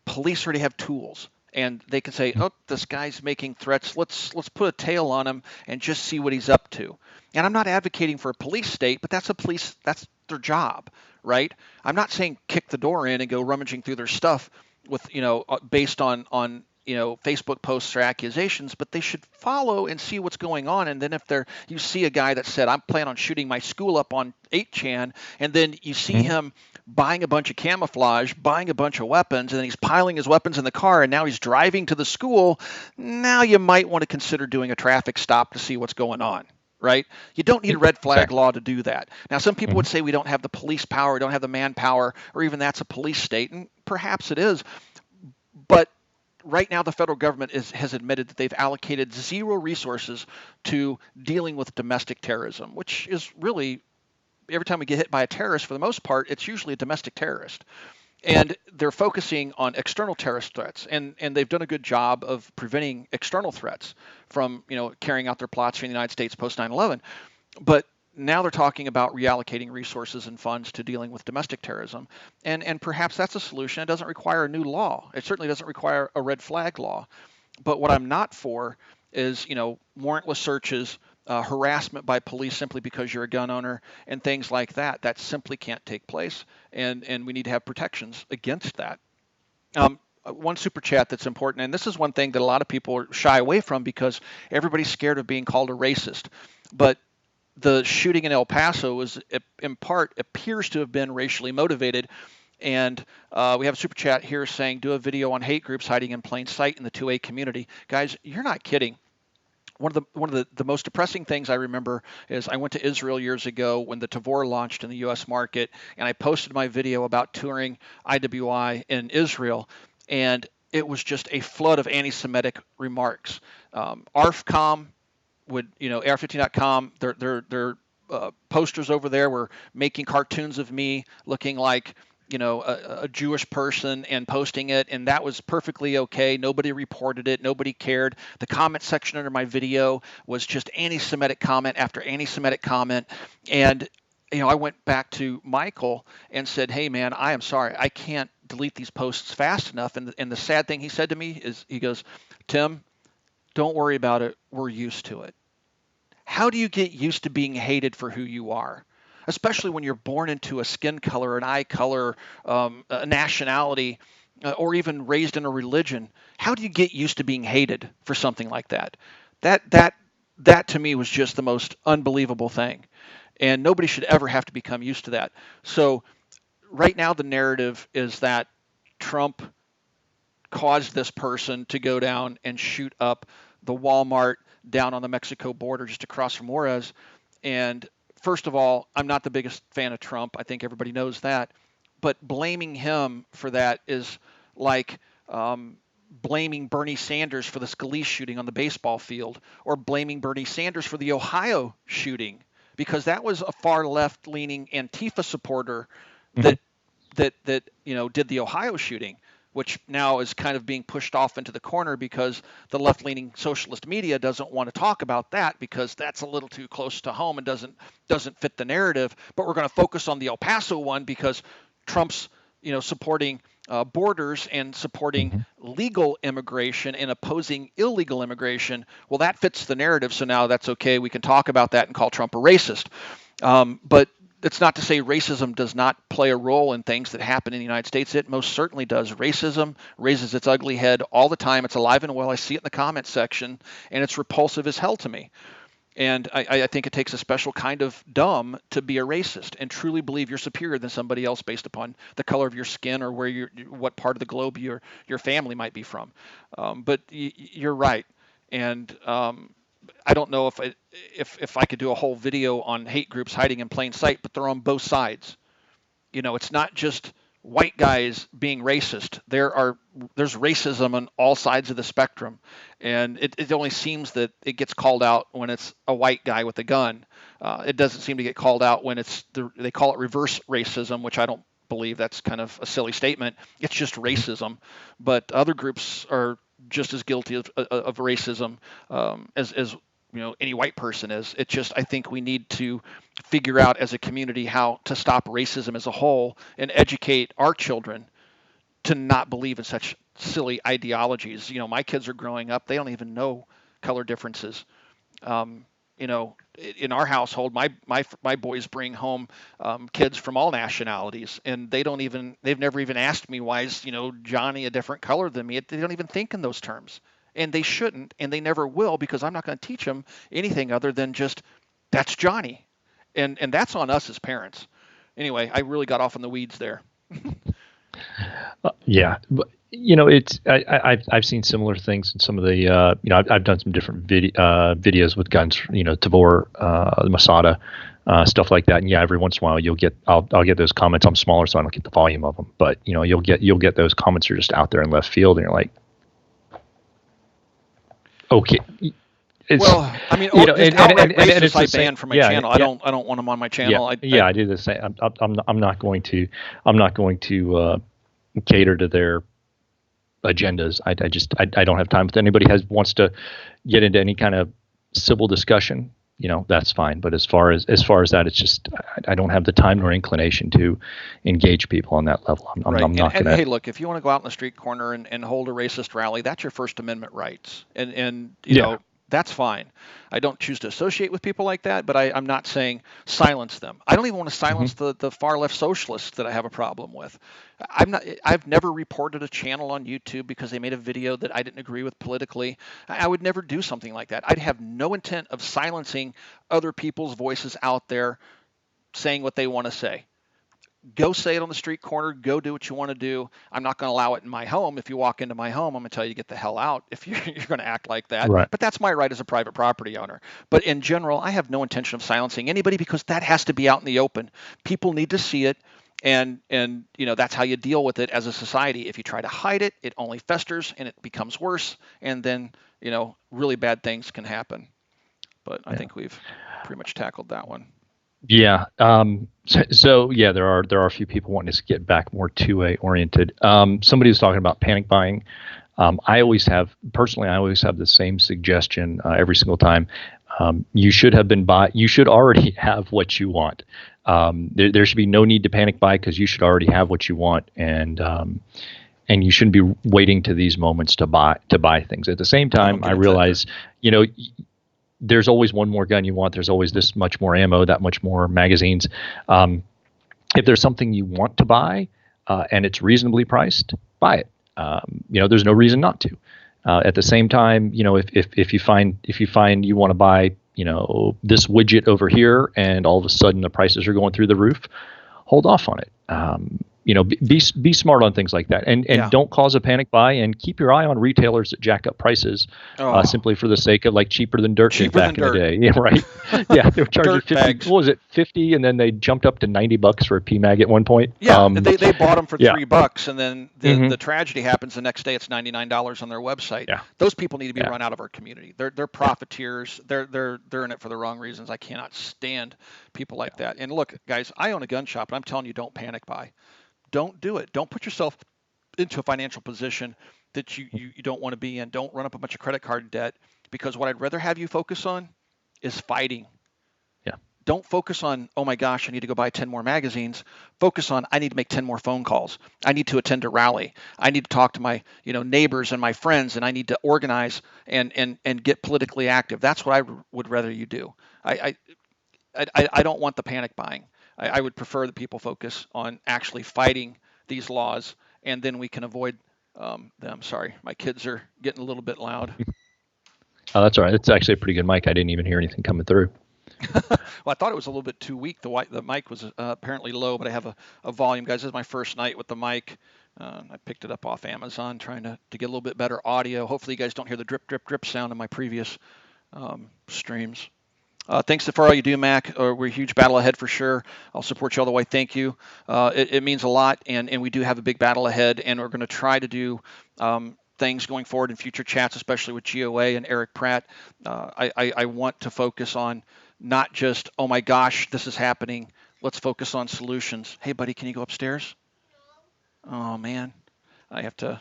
Speaker 1: police already have tools. And they can say, oh, this guy's making threats. Let's put a tail on him and just see what he's up to. And I'm not advocating for a police state, but that's their job, right? I'm not saying kick the door in and go rummaging through their stuff with, based on Facebook posts or accusations, but they should follow and see what's going on. And then if you see a guy that said, I'm planning on shooting my school up on 8chan, and then you see him buying a bunch of camouflage, buying a bunch of weapons, and then he's piling his weapons in the car, and now he's driving to the school. Now you might want to consider doing a traffic stop to see what's going on, right? You don't need a red flag
Speaker 2: Exactly.
Speaker 1: law to do that. Now, some people
Speaker 2: Hmm.
Speaker 1: would say we don't have the police power, we don't have the manpower, or even that's a police state, and perhaps it is. But right now, the federal government has admitted that they've allocated zero resources to dealing with domestic terrorism, which is really every time we get hit by a terrorist, for the most part, it's usually a domestic terrorist. And they're focusing on external terrorist threats, and they've done a good job of preventing external threats from carrying out their plots here in the United States post 9/11. But now they're talking about reallocating resources and funds to dealing with domestic terrorism, and perhaps that's a solution. It doesn't require a new law. It certainly doesn't require a red flag law. But what I'm not for is, warrantless searches, harassment by police simply because you're a gun owner, and things like that. That simply can't take place, and we need to have protections against that. One super chat that's important, and this is one thing that a lot of people shy away from because everybody's scared of being called a racist. But the shooting in El Paso was, in part, appears to have been racially motivated. And we have a super chat here saying, do a video on hate groups hiding in plain sight in the 2A community. Guys, you're not kidding. One of the most depressing things I remember is I went to Israel years ago when the Tavor launched in the U.S. market, and I posted my video about touring IWI in Israel, and it was just a flood of anti-Semitic remarks. ARFCOM would, AR15.com, their posters over there were making cartoons of me looking like, a Jewish person and posting it, and that was perfectly okay. Nobody reported it. Nobody cared. The comment section under my video was just anti-Semitic comment after anti-Semitic comment, and I went back to Michael and said, "Hey, man, I am sorry. I can't delete these posts fast enough." And the sad thing he said to me is, he goes, "Tim, don't worry about it. We're used to it." How do you get used to being hated for who you are? Especially when you're born into a skin color, an eye color, a nationality, or even raised in a religion. How do you get used to being hated for something like that? That that that to me was just the most unbelievable thing, and nobody should ever have to become used to that. So right now the narrative is that Trump caused this person to go down and shoot up the Walmart down on the Mexico border just across from Juarez. And first of all, I'm not the biggest fan of Trump. I think everybody knows that. But blaming him for that is like blaming Bernie Sanders for the Scalise shooting on the baseball field, or blaming Bernie Sanders for the Ohio shooting, because that was a far left leaning Antifa supporter
Speaker 2: Hmm.
Speaker 1: that did the Ohio shooting, which now is kind of being pushed off into the corner because the left-leaning socialist media doesn't want to talk about that because that's a little too close to home and doesn't fit the narrative. But we're going to focus on the El Paso one because Trump's supporting borders and supporting
Speaker 2: Hmm.
Speaker 1: legal immigration and opposing illegal immigration. Well, that fits the narrative, so now that's okay. We can talk about that and call Trump a racist. But that's not to say racism does not play a role in things that happen in the United States. It most certainly does. Racism raises its ugly head all the time. It's alive and well. I see it in the comments section, and it's repulsive as hell to me. And I think it takes a special kind of dumb to be a racist and truly believe you're superior than somebody else based upon the color of your skin or what part of the globe your family might be from. But you're right, and I don't know if I could do a whole video on hate groups hiding in plain sight, but they're on both sides. It's not just white guys being racist. There's racism on all sides of the spectrum, and it only seems that it gets called out when it's a white guy with a gun. It doesn't seem to get called out when they call it reverse racism, which I don't believe. That's kind of a silly statement. It's just racism, but other groups are just as guilty of racism as any white person is. It's just I think we need to figure out as a community how to stop racism as a whole and educate our children to not believe in such silly ideologies. My kids are growing up; they don't even know color differences. Um, in our household, my boys bring home kids from all nationalities, and they've never even asked me why is Johnny a different color than me. They don't even think in those terms, and they shouldn't, and they never will because I'm not going to teach them anything other than just that's Johnny, and that's on us as parents. Anyway, I really got off in the weeds there.
Speaker 2: Yeah, but it's I've seen similar things in some of the I've done some different videos with guns, Tabor, Masada, stuff like that. And yeah, every once in a while I'll get those comments. I'm smaller, so I don't get the volume of them. But you'll get those comments that are just out there in left field, and you're like, okay.
Speaker 1: Well, I mean,
Speaker 2: and
Speaker 1: outright
Speaker 2: and
Speaker 1: racist
Speaker 2: it's
Speaker 1: I
Speaker 2: the same.
Speaker 1: ban from my
Speaker 2: Yeah,
Speaker 1: channel. I don't want them on my channel.
Speaker 2: I do the same. I'm not going to cater to their agendas. I don't have time. If anybody wants to get into any kind of civil discussion, that's fine. But as far as that, it's just I don't have the time nor inclination to engage people on that level. I'm not going to.
Speaker 1: Hey, look, if you want to go out in the street corner and hold a racist rally, that's your First Amendment rights, and that's fine. I don't choose to associate with people like that, but I'm not saying silence them. I don't even want to silence the far left socialists that I have a problem with. I've never reported a channel on YouTube because they made a video that I didn't agree with politically. I would never do something like that. I'd have no intent of silencing other people's voices out there saying what they want to say. Go say it on the street corner. Go do what you want to do. I'm not going to allow it in my home. If you walk into my home, I'm going to tell you to get the hell out if you're going to act like that.
Speaker 2: Right.
Speaker 1: But that's my right as a private property owner. But in general, I have no intention of silencing anybody because that has to be out in the open. People need to see it. And that's how you deal with it as a society. If you try to hide it, it only festers and it becomes worse. And then, really bad things can happen. But I think we've pretty much tackled that one.
Speaker 2: Yeah. So yeah, there are a few people wanting to get back more 2A oriented. Somebody was talking about panic buying. I always have the same suggestion every single time. You should already have what you want. There should be no need to panic buy because you should already have what you want, and you shouldn't be waiting to these moments to buy things. At the same time, I realize, there's always one more gun you want. There's always this much more ammo, that much more magazines. If there's something you want to buy and it's reasonably priced, buy it. There's no reason not to. At the same time, if you find you want to buy, this widget over here, and all of a sudden the prices are going through the roof, hold off on it. Be smart on things like that, and don't cause a panic buy, and keep your eye on retailers that jack up prices simply for the sake of cheaper than dirt back in the day. Yeah, right. Yeah, they were charging 50. What was it, 50, and then they jumped up to $90 for a PMag at one point.
Speaker 1: Yeah, they bought them for $3, and then the tragedy happens the next day. It's $99 on their website. Yeah. Those people need to be run out of our community. They're profiteers. They're in it for the wrong reasons. I cannot stand people like that. And look, guys, I own a gun shop, and I'm telling you, don't panic buy. Don't do it. Don't put yourself into a financial position that you don't want to be in. Don't run up a bunch of credit card debt, because what I'd rather have you focus on is fighting.
Speaker 2: Yeah.
Speaker 1: Don't focus on, oh my gosh, I need to go buy 10 more magazines. Focus on, I need to make 10 more phone calls. I need to attend a rally. I need to talk to my neighbors and my friends, and I need to organize and get politically active. That's what I would rather you do. I don't want the panic buying. I would prefer that people focus on actually fighting these laws, and then we can avoid them. Sorry, my kids are getting a little bit loud.
Speaker 2: Oh, that's all right. It's actually a pretty good mic. I didn't even hear anything coming through.
Speaker 1: Well, I thought it was a little bit too weak. The mic was apparently low, but I have a volume. Guys, this is my first night with the mic. I picked it up off Amazon, trying to get a little bit better audio. Hopefully you guys don't hear the drip, drip, drip sound in my previous streams. Thanks for all you do, Mac. We're a huge battle ahead for sure. I'll support you all the way. Thank you. It means a lot, and we do have a big battle ahead, and we're going to try to do things going forward in future chats, especially with GOA and Eric Pratt. I want to focus on not just, oh my gosh, this is happening. Let's focus on solutions. Hey, buddy, can you go upstairs? Oh, man. I have to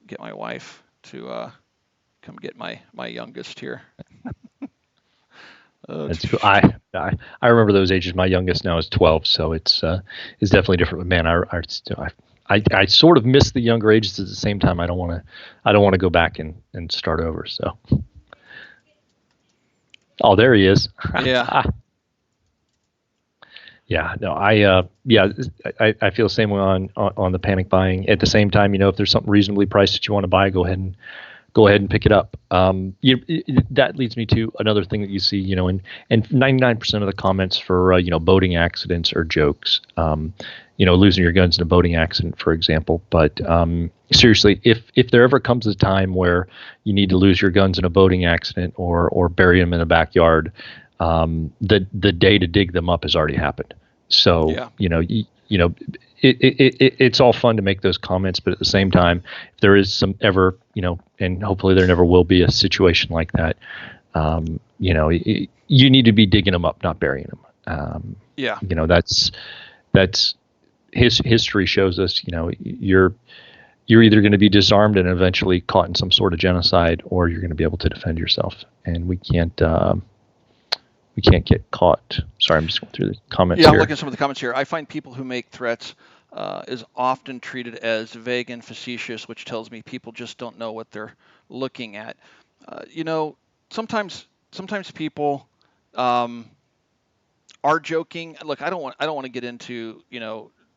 Speaker 1: get my wife to come get my youngest here.
Speaker 2: That's cool. I remember those ages. My youngest now is 12, so it's definitely different. But man, I sort of miss the younger ages. At the same time, I don't want to go back and start over. So, oh, there he is.
Speaker 1: Yeah.
Speaker 2: Yeah. No, I feel the same way on the panic buying. At the same time, if there's something reasonably priced that you want to buy, go ahead and go ahead and pick it up. That leads me to another thing that you see, and 99% of the comments for boating accidents are jokes. Losing your guns in a boating accident, for example. But seriously, if there ever comes a time where you need to lose your guns in a boating accident or bury them in a backyard, the day to dig them up has already happened. So
Speaker 1: Yeah.
Speaker 2: It's all fun to make those comments, but at the same time, if there is some ever, and hopefully there never will be a situation like that, you need to be digging them up, not burying them.
Speaker 1: Yeah.
Speaker 2: That's history shows us, you're either going to be disarmed and eventually caught in some sort of genocide, or you're going to be able to defend yourself. And we can't get caught. Sorry, I'm just going through the comments
Speaker 1: Yeah,
Speaker 2: here.
Speaker 1: I'm looking at some of the comments here. I find people who make threats is often treated as vague and facetious, which tells me people just don't know what they're looking at. Sometimes people are joking. Look, I don't want to get into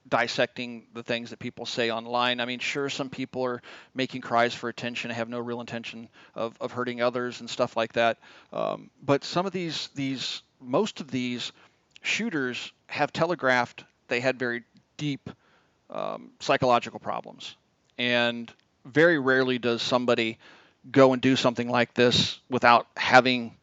Speaker 1: dissecting the things that people say online. I mean, sure, some people are making cries for attention, have no real intention of hurting others and stuff like that. But some of most of these shooters have telegraphed they had very deep psychological problems, and very rarely does somebody go and do something like this without having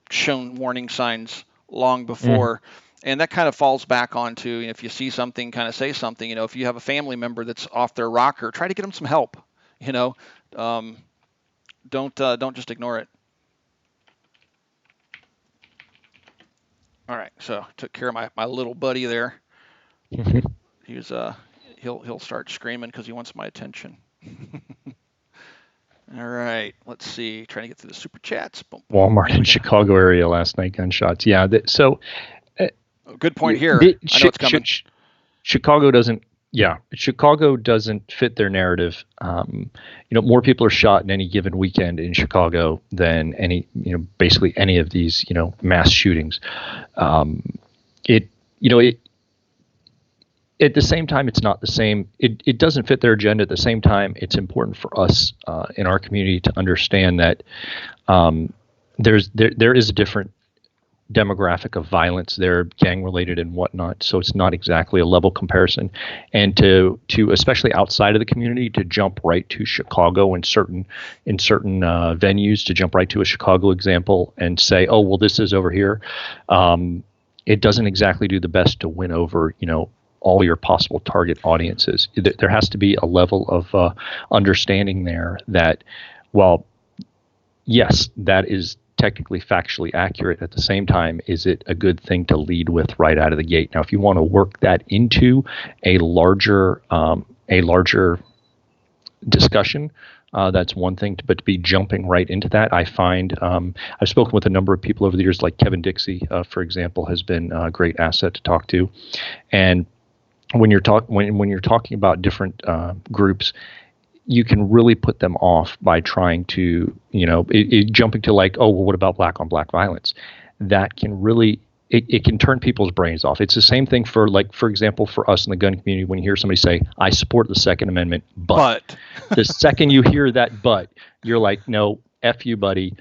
Speaker 1: shown warning signs long before. And that kind of falls back onto, if you see something, kind of say something. If you have a family member that's off their rocker, try to get them some help. Um, don't just ignore it. All right, so took care of my little buddy there. He's he'll start screaming because he wants my attention. All right, let's see. Trying to get through the super chats. Boom, boom.
Speaker 2: Walmart in Chicago area last night, gunshots. Yeah,
Speaker 1: good point here. I know it's coming.
Speaker 2: Chicago doesn't. Yeah, Chicago doesn't fit their narrative. More people are shot in any given weekend in Chicago than basically any of these, mass shootings. It at the same time, it's not the same. It doesn't fit their agenda. At the same time, it's important for us in our community to understand that there is a different demographic of violence. They're gang related and whatnot, so it's not exactly a level comparison. And to especially outside of the community, to jump right to Chicago in certain venues, to jump right to a Chicago example and say, oh well, this is over here. It doesn't exactly do the best to win over all your possible target audiences. There has to be a level of understanding there that, while yes, that is technically factually accurate, at the same time, is it a good thing to lead with right out of the gate? Now, if you want to work that into a larger discussion, that's one thing, but to be jumping right into that, I find I've spoken with a number of people over the years, like Kevin Dixie, for example, has been a great asset to talk to. And when you're talking about different groups, you can really put them off by trying to, jumping to like, oh, well, what about black on black violence? That can really, it can turn people's brains off. It's the same thing for example, for us in the gun community, when you hear somebody say, I support the Second Amendment, but the second you hear that but, you're like, no, F you, buddy.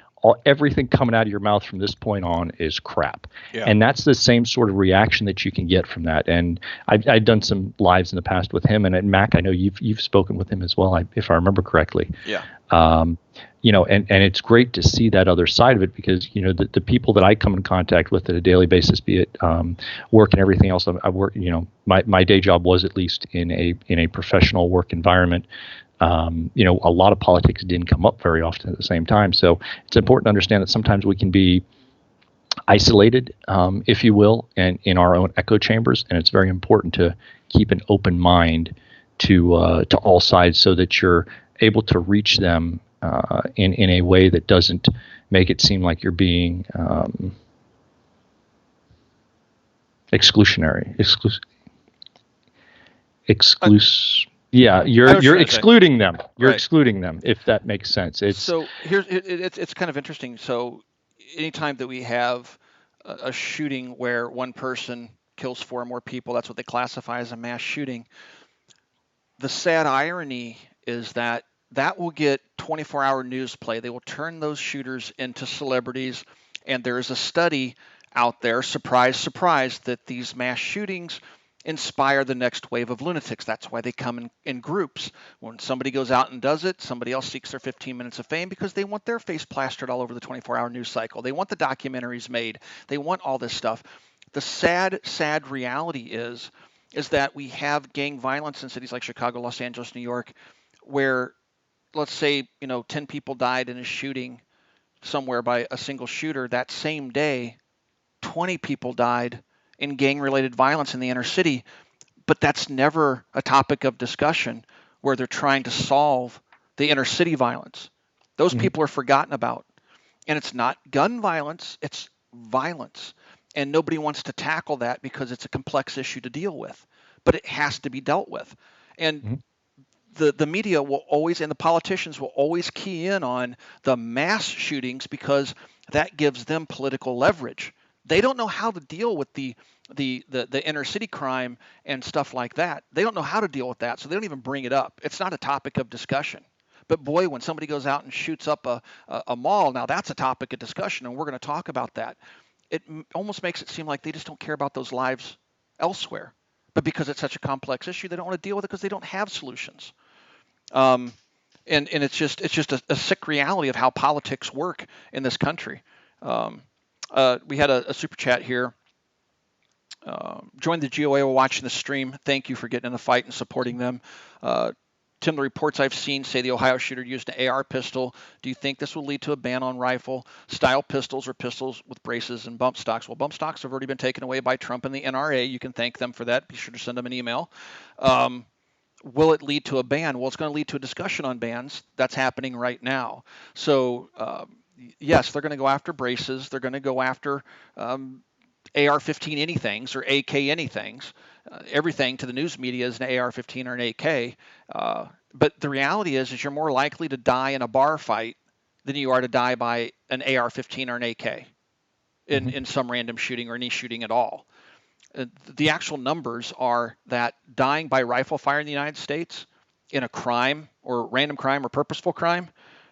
Speaker 2: Everything coming out of your mouth from this point on is crap.
Speaker 1: Yeah.
Speaker 2: And that's the same sort of reaction that you can get from that. And I've done some lives in the past with him, and at Mac, I know you've spoken with him as well, if I remember correctly.
Speaker 1: Yeah.
Speaker 2: And it's great to see that other side of it, because the people that I come in contact with on a daily basis, be it work and everything else, I work. My day job was at least in a professional work environment. A lot of politics didn't come up very often at the same time. So it's important to understand that sometimes we can be isolated, if you will, and in our own echo chambers. And it's very important to keep an open mind to all sides, so that you're able to reach them in a way that doesn't make it seem like you're being exclusionary. Yeah, you're excluding them. You're excluding them, if that makes sense.
Speaker 1: So it's kind of interesting. So anytime that we have a shooting where one person kills 4 or more people, that's what they classify as a mass shooting. The sad irony is that will get 24-hour news play. They will turn those shooters into celebrities. And there is a study out there, surprise, surprise, that these mass shootings inspire the next wave of lunatics. That's why they come in groups. When somebody goes out and does it, somebody else seeks their 15 minutes of fame because they want their face plastered all over the 24-hour news cycle. They want the documentaries made. They want all this stuff. The sad, sad reality is that we have gang violence in cities like Chicago, Los Angeles, New York, where, let's say, 10 people died in a shooting somewhere by a single shooter. That same day, 20 people died in gang-related violence in the inner city, but that's never a topic of discussion where they're trying to solve the inner city violence. Those people are forgotten about. And it's not gun violence, it's violence. And nobody wants to tackle that because it's a complex issue to deal with, but it has to be dealt with. And the media will always, and the politicians will always key in on the mass shootings because that gives them political leverage. They don't know how to deal with the inner city crime and stuff like that. They don't know how to deal with that, so they don't even bring it up. It's not a topic of discussion. But boy, when somebody goes out and shoots up a mall, now that's a topic of discussion, and we're going to talk about that. It almost makes it seem like they just don't care about those lives elsewhere. But because it's such a complex issue, they don't want to deal with it because they don't have solutions. And it's just a sick reality of how politics work in this country. We had a super chat here. Join the GOA while watching the stream. Thank you for getting in the fight and supporting them. Tim, the reports I've seen say the Ohio shooter used an AR pistol. Do you think this will lead to a ban on rifle-style pistols or pistols with braces and bump stocks? Well, bump stocks have already been taken away by Trump and the NRA. You can thank them for that. Be sure to send them an email. Will it lead to a ban? Well, it's going to lead to a discussion on bans. That's happening right now. So, yes, they're going to go after braces. They're going to go after AR-15 anythings or AK anythings. Everything to the news media is an AR-15 or an AK. But the reality is you're more likely to die in a bar fight than you are to die by an AR-15 or an AK in some random shooting or any shooting at all. The actual numbers are that dying by rifle fire in the United States in a crime or random crime or purposeful crime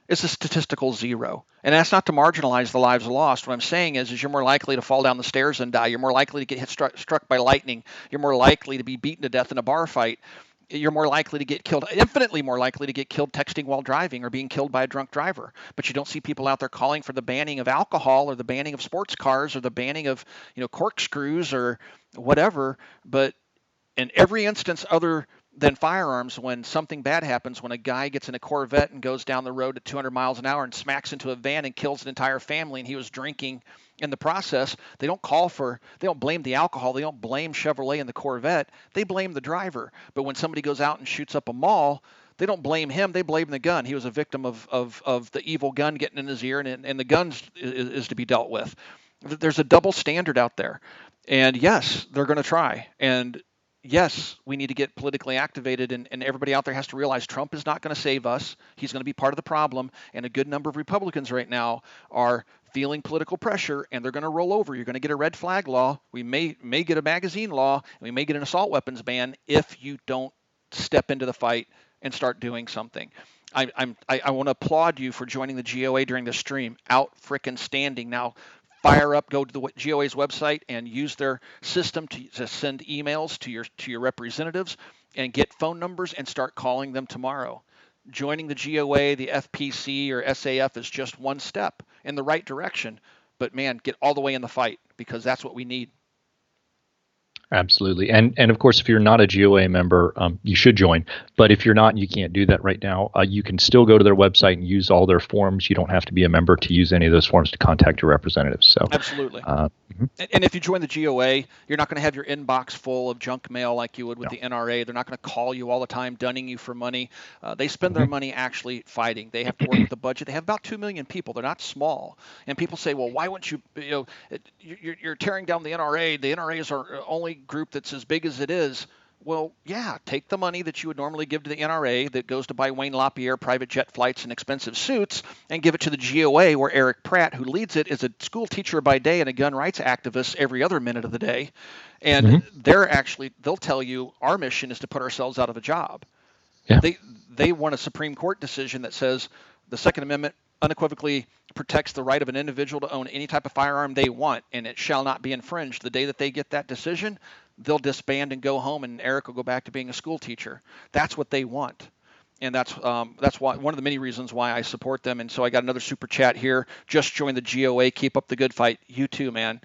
Speaker 1: is a statistical zero. And that's not to marginalize the lives lost. What I'm saying is you're more likely to fall down the stairs and die. You're more likely to get struck by lightning. You're more likely to be beaten to death in a bar fight. You're more likely to get killed, infinitely more likely to get killed texting while driving or being killed by a drunk driver. But you don't see people out there calling for the banning of alcohol or the banning of sports cars or the banning of, corkscrews or whatever. But in every instance other than firearms, when something bad happens, when a guy gets in a Corvette and goes down the road at 200 miles an hour and smacks into a van and kills an entire family and he was drinking in the process, they don't blame the alcohol, they don't blame Chevrolet and the Corvette, they blame the driver. But when somebody goes out and shoots up a mall, they don't blame him, they blame the gun. He was a victim of the evil gun getting in his ear, and the gun is to be dealt with. There's a double standard out there. And yes, they're going to try. And yes, we need to get politically activated, and everybody out there has to realize Trump is not going to save us. He's going to be part of the problem, and a good number of Republicans right now are feeling political pressure, and they're going to roll over. You're going to get a red flag law. We may get a magazine law, and we may get an assault weapons ban if you don't step into the fight and start doing something. I want to applaud you for joining the GOA during the stream. Out frickin' standing. Now, fire up, go to the GOA's website and use their system to send emails to your representatives and get phone numbers and start calling them tomorrow. Joining the GOA, the FPC, or SAF is just one step in the right direction. But, man, get all the way in the fight because that's what we need.
Speaker 2: Absolutely. And of course, if you're not a GOA member, you should join. But if you're not and you can't do that right now, you can still go to their website and use all their forms. You don't have to be a member to use any of those forms to contact your representatives. So
Speaker 1: absolutely. And if you join the GOA, you're not going to have your inbox full of junk mail like you would with the NRA. They're not going to call you all the time, dunning you for money. They spend their money actually fighting. They have to work with the budget. They have about 2 million people. They're not small. And people say, well, why wouldn't you're tearing down the NRA. The NRA is our only group that's as big as it is. Well, yeah, take the money that you would normally give to the NRA that goes to buy Wayne LaPierre private jet flights and expensive suits and give it to the GOA, where Eric Pratt, who leads it, is a school teacher by day and a gun rights activist every other minute of the day. And they'll tell you our mission is to put ourselves out of a job.
Speaker 2: Yeah.
Speaker 1: They want a Supreme Court decision that says the Second Amendment unequivocally protects the right of an individual to own any type of firearm they want, and it shall not be infringed. The day that they get that decision, they'll disband and go home, and Eric will go back to being a school teacher. That's what they want. And that's why one of the many reasons why I support them. And so I got another super chat here. Just join the GOA. Keep up the good fight. You too, man.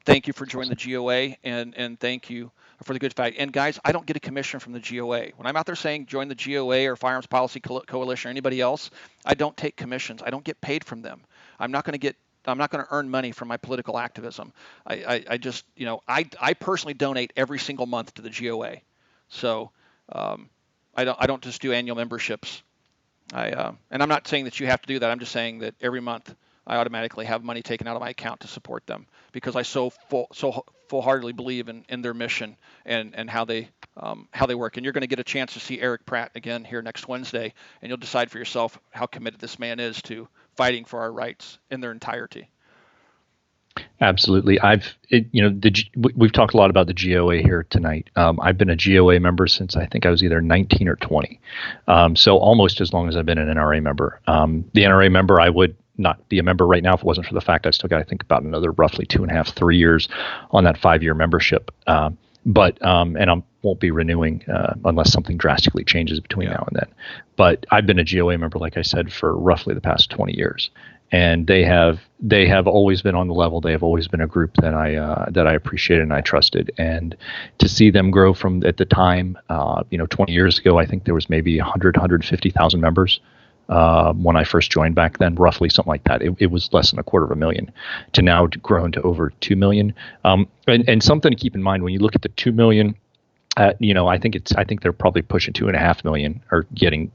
Speaker 1: Thank you for joining the GOA, and thank you for the good fight. And guys, I don't get a commission from the GOA. When I'm out there saying join the GOA or Firearms Policy Coalition or anybody else, I don't take commissions. I don't get paid from them. I'm not going to earn money from my political activism. I just, I personally donate every single month to the GOA. So I don't just do annual memberships. And I'm not saying that you have to do that. I'm just saying that every month I automatically have money taken out of my account to support them because I so full-heartedly believe in their mission and how they work. And you're going to get a chance to see Eric Pratt again here next Wednesday, and you'll decide for yourself how committed this man is to fighting for our rights in their entirety.
Speaker 2: Absolutely. We've talked a lot about the GOA here tonight. I've been a GOA member since I think I was either 19 or 20. So almost as long as I've been an NRA member. The NRA member, I would not be a member right now if it wasn't for the fact I still got to think about another roughly 2.5, 3 years on that 5-year membership. But I won't be renewing unless something drastically changes between now and then. But I've been a GOA member, like I said, for roughly the past 20 years. And they have always been on the level. They have always been a group that I appreciated and I trusted. And to see them grow from at the time, 20 years ago, I think there was maybe 150,000 members when I first joined back then, roughly something like that. It was less than 250,000 to now grown to over 2 million. And something to keep in mind when you look at the 2 million. I think they're probably pushing 2.5 million or getting,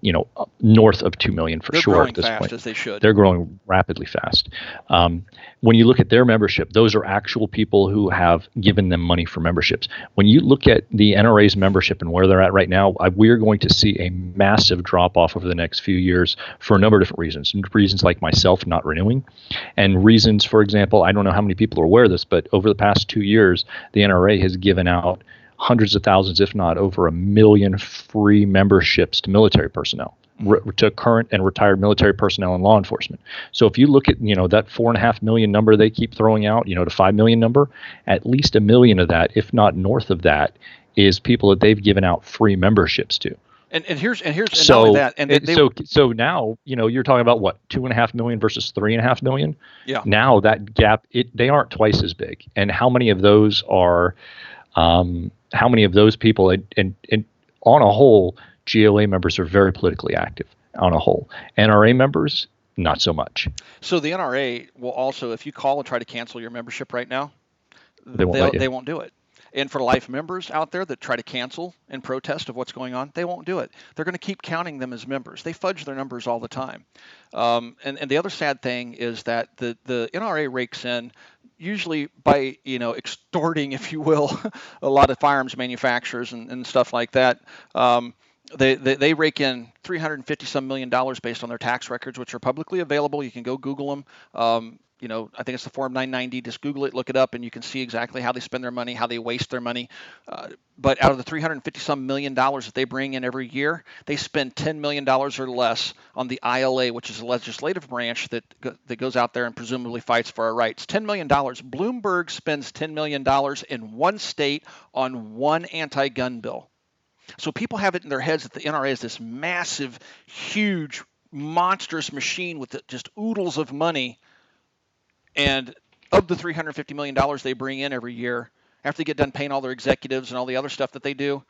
Speaker 2: north of 2 million for sure at this point. They're growing fast
Speaker 1: as they should.
Speaker 2: They're growing rapidly fast. When you look at their membership, those are actual people who have given them money for memberships. When you look at the NRA's membership and where they're at right now, we're going to see a massive drop off over the next few years for a number of different reasons. Reasons like myself not renewing, and reasons, for example, I don't know how many people are aware of this, but over the past 2 years, the NRA has given out hundreds of thousands, if not over 1 million free memberships to military personnel, to current and retired military personnel and law enforcement. So if you look at, that 4.5 million number they keep throwing out, to 5 million number, at least 1 million of that, if not north of that, is people that they've given out free memberships to.
Speaker 1: And here's so, not only that, and
Speaker 2: so now, you're talking about what, 2.5 million versus 3.5 million?
Speaker 1: Yeah.
Speaker 2: Now that gap, they aren't twice as big. And how many of those are how many of those people, and on a whole, GOA members are very politically active on a whole. NRA members, not so much.
Speaker 1: So the NRA will also, if you call and try to cancel your membership right now, they won't do it. And for life members out there that try to cancel in protest of what's going on, they won't do it. They're going to keep counting them as members. They fudge their numbers all the time. And the other sad thing is that the NRA rakes in, usually by extorting, if you will, a lot of firearms manufacturers and stuff like that. They rake in $350-some million based on their tax records, which are publicly available. You can go Google them. I think it's the Form 990. Just Google it, look it up, and you can see exactly how they spend their money, how they waste their money. But out of the $350-some million that they bring in every year, they spend $10 million or less on the ILA, which is a legislative branch that goes out there and presumably fights for our rights. $10 million. Bloomberg spends $10 million in one state on one anti-gun bill. So people have it in their heads that the NRA is this massive, huge, monstrous machine with just oodles of money. And of the $350 million they bring in every year, after they get done paying all their executives and all the other stuff that they do,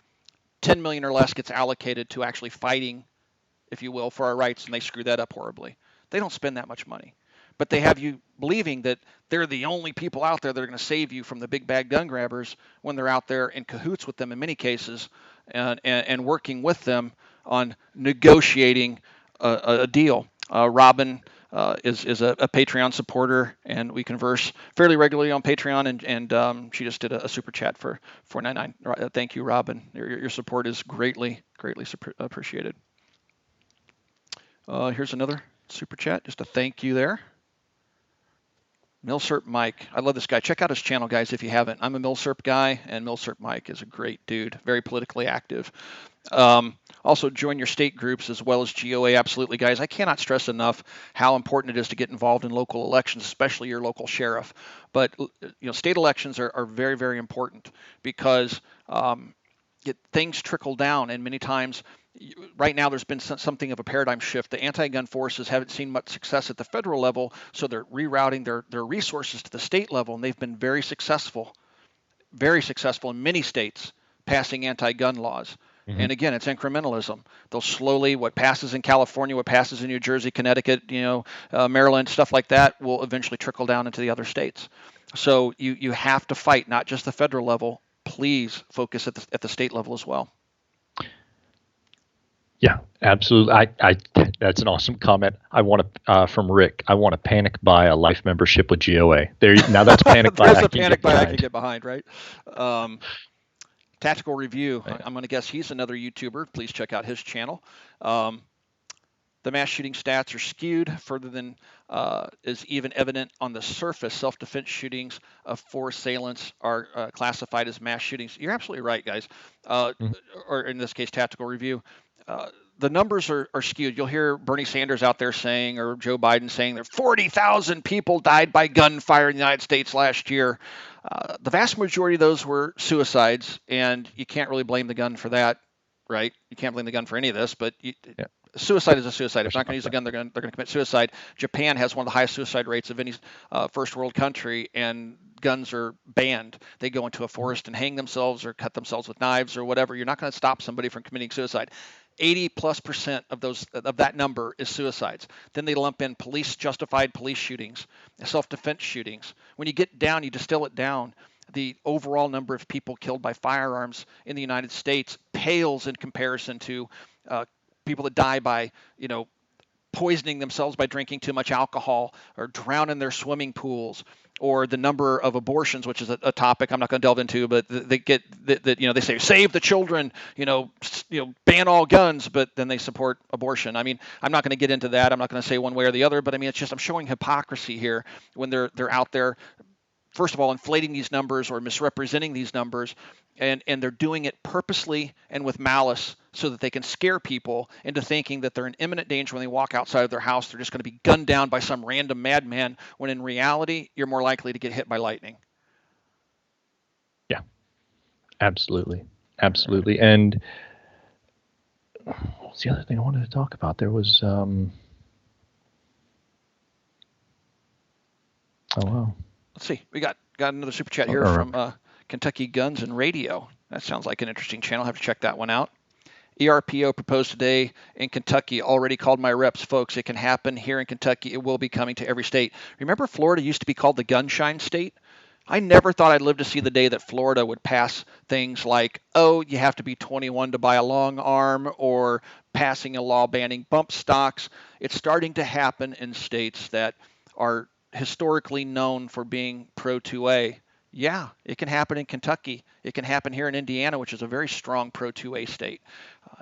Speaker 1: $10 million or less gets allocated to actually fighting, if you will, for our rights, and they screw that up horribly. They don't spend that much money. But they have you believing that they're the only people out there that are going to save you from the big bad gun grabbers when they're out there in cahoots with them in many cases and working with them on negotiating a deal. Robin is a Patreon supporter, and we converse fairly regularly on Patreon, and she just did a super chat for $4.99. Thank you, Robin. Your support is greatly appreciated. Here's another super chat, just a thank you there. Milsurp Mike, I love this guy. Check out his channel, guys, if you haven't. I'm a Milsurp guy, and Milsurp Mike is a great dude, very politically active. Also, join your state groups as well as GOA. Absolutely, guys. I cannot stress enough how important it is to get involved in local elections, especially your local sheriff. But state elections are very, very important because things trickle down, and many times, right now, there's been something of a paradigm shift. The anti-gun forces haven't seen much success at the federal level, so they're rerouting their resources to the state level, and they've been very successful in many states passing anti-gun laws.
Speaker 2: Mm-hmm.
Speaker 1: And again, it's incrementalism. They'll slowly, what passes in California, what passes in New Jersey, Connecticut, Maryland, stuff like that, will eventually trickle down into the other states. So you have to fight, not just the federal level. Please focus at the state level as well.
Speaker 2: Yeah, absolutely. I that's an awesome comment. I want to from Rick. I want to panic buy a life membership with GOA. There now, that's panic buy.
Speaker 1: There's a panic buy I can get behind, right? Tactical Review. I'm going to guess he's another YouTuber. Please check out his channel. The mass shooting stats are skewed further than is even evident on the surface. Self-defense shootings of 4 assailants are classified as mass shootings. You're absolutely right, guys. Or in this case, Tactical Review. The numbers are skewed. You'll hear Bernie Sanders out there saying, or Joe Biden saying, that 40,000 people died by gunfire in the United States last year. The vast majority of those were suicides, and you can't really blame the gun for that, right? You can't blame the gun for any of this, but suicide is a suicide. If they're not going to use a gun, they're going to commit suicide. Japan has one of the highest suicide rates of any first world country, and guns are banned. They go into a forest and hang themselves or cut themselves with knives or whatever. You're not going to stop somebody from committing suicide. 80+% of that number is suicides. Then they lump in justified police shootings, self-defense shootings. When you get down, you distill it down, the overall number of people killed by firearms in the United States pales in comparison to people that die by, poisoning themselves by drinking too much alcohol or drown in their swimming pools, or the number of abortions, which is a topic I'm not going to delve into, but they they say save the children, ban all guns, but then they support abortion. I mean, I'm not going to get into that. I'm not going to say one way or the other, but I mean, it's just I'm showing hypocrisy here when they're out there, first of all, inflating these numbers or misrepresenting these numbers, and they're doing it purposely and with malice so that they can scare people into thinking that they're in imminent danger when they walk outside of their house. They're just going to be gunned down by some random madman, when in reality, you're more likely to get hit by lightning.
Speaker 2: Yeah, absolutely. Absolutely. And what's the other thing I wanted to talk about? There was, oh, wow.
Speaker 1: Let's see. We got another super chat here from Kentucky Guns and Radio. That sounds like an interesting channel. I'll have to check that one out. ERPO proposed today in Kentucky. Already called my reps, folks. It can happen here in Kentucky. It will be coming to every state. Remember, Florida used to be called the Gunshine State? I never thought I'd live to see the day that Florida would pass things like, oh, you have to be 21 to buy a long arm, or passing a law banning bump stocks. It's starting to happen in states that are historically known for being pro 2A. Yeah, it can happen in Kentucky. It can happen here in Indiana, which is a very strong pro 2A state.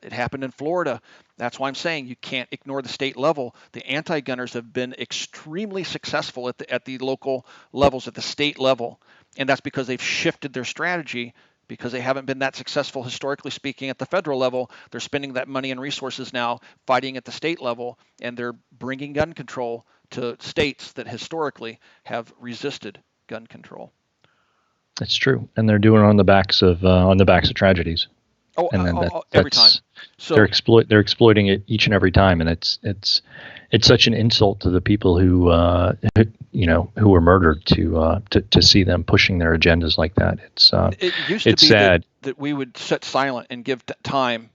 Speaker 1: It happened in Florida. That's why I'm saying you can't ignore the state level. The anti-gunners have been extremely successful at the local levels, at the state level, and that's because they've shifted their strategy. Because they haven't been that successful, historically speaking, at the federal level. They're spending that money and resources now fighting at the state level, and they're bringing gun control to states that historically have resisted gun control.
Speaker 2: It's true, and they're doing it on the backs of tragedies.
Speaker 1: Oh, and then every time.
Speaker 2: So they're exploiting it each and every time, and it's such an insult to the people who were murdered to see them pushing their agendas like that.
Speaker 1: It used to be sad that we would sit silent and give time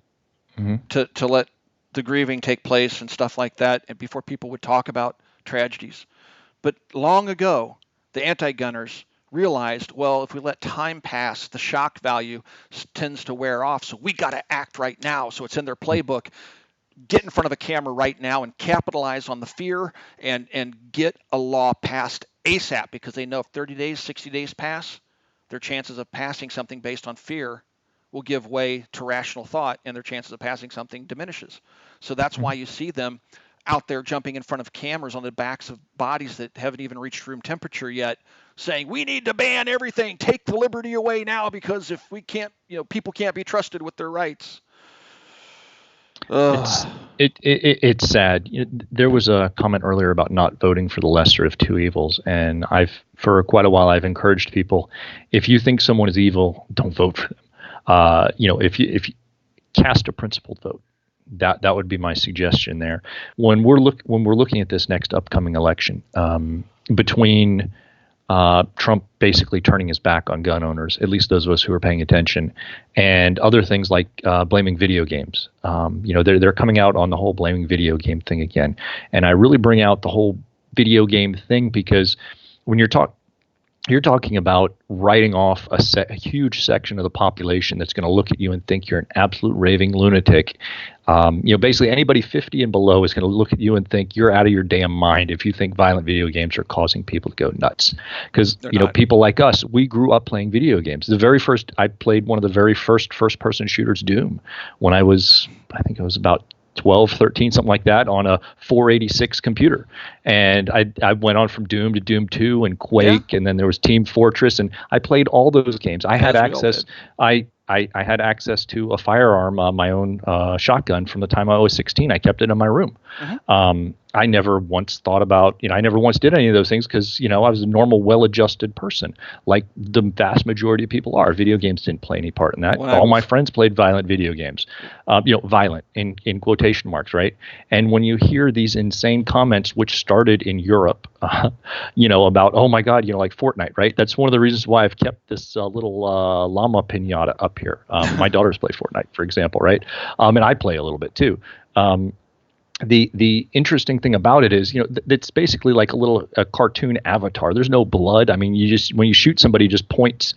Speaker 1: to let the grieving take place and stuff like that, and before people would talk about tragedies. But long ago, the anti-gunners realized, well, if we let time pass, the shock value tends to wear off. So we got to act right now. So it's in their playbook. Get in front of a camera right now and capitalize on the fear and get a law passed ASAP, because they know if 30 days, 60 days pass, their chances of passing something based on fear will give way to rational thought, and their chances of passing something diminishes. So that's why you see them out there jumping in front of cameras on the backs of bodies that haven't even reached room temperature yet, saying, we need to ban everything, take the liberty away now, because if we can't, people can't be trusted with their rights.
Speaker 2: It's
Speaker 1: Ugh.
Speaker 2: it's sad. There was a comment earlier about not voting for the lesser of two evils, and I've for quite a while I've encouraged people, if you think someone is evil, don't vote for them. If you cast a principled vote, that would be my suggestion there. When we're looking at this next upcoming election, between Trump basically turning his back on gun owners, at least those of us who are paying attention, and other things like blaming video games. They're coming out on the whole blaming video game thing again, and I really bring out the whole video game thing because when you're talking about writing off a huge section of the population that's going to look at you and think you're an absolute raving lunatic. Basically anybody 50 and below is going to look at you and think you're out of your damn mind if you think violent video games are causing people to go nuts. Because
Speaker 1: They're not.
Speaker 2: people like us, we grew up playing video games. I played one of the very first-person shooters, Doom, when I think I was about 12, 13, something like that, on a 486 computer. And I went on from Doom to Doom 2 and
Speaker 1: Yeah,
Speaker 2: Quake, and then there was Team Fortress, and I played all those games. I had
Speaker 1: as we all
Speaker 2: access.
Speaker 1: did.
Speaker 2: I had access to a firearm, my own shotgun from the time I was 16. I kept it in my room.
Speaker 1: Hmm.
Speaker 2: I never once thought about, I never once did any of those things because, I was a normal, well-adjusted person, like the vast majority of people are. Video games didn't play any part in that.
Speaker 1: When I
Speaker 2: All my
Speaker 1: was,
Speaker 2: friends played violent video games, violent in quotation marks, right? And when you hear these insane comments, which started in Europe, about, oh my God, like Fortnite, right? That's one of the reasons why I've kept this little llama pinata up here. My daughters play Fortnite, for example, right? And I play a little bit too. The interesting thing about it is, it's basically like a cartoon avatar. There's no blood. I mean, when you shoot somebody, just points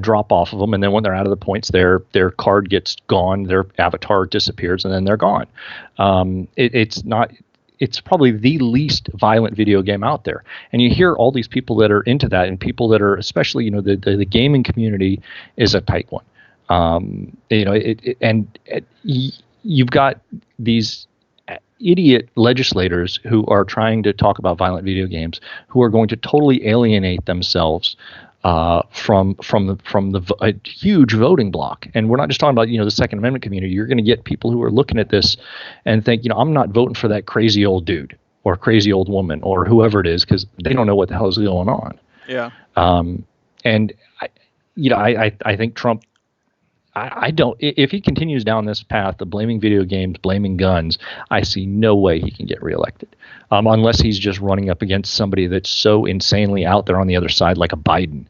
Speaker 2: drop off of them, and then when they're out of the points, their card gets gone, their avatar disappears, and then they're gone. It's not. It's probably the least violent video game out there, and you hear all these people that are into that, and people that are, especially, the gaming community is a tight one. You've got these idiot legislators who are trying to talk about violent video games, who are going to totally alienate themselves from a huge voting block. And we're not just talking about the Second Amendment community. You're going to get people who are looking at this and think, I'm not voting for that crazy old dude or crazy old woman or whoever it is, because they don't know what the hell is going on.
Speaker 1: yeah,
Speaker 2: And I think Trump, I don't. If he continues down this path of blaming video games, blaming guns, I see no way he can get reelected, unless he's just running up against somebody that's so insanely out there on the other side, like a Biden.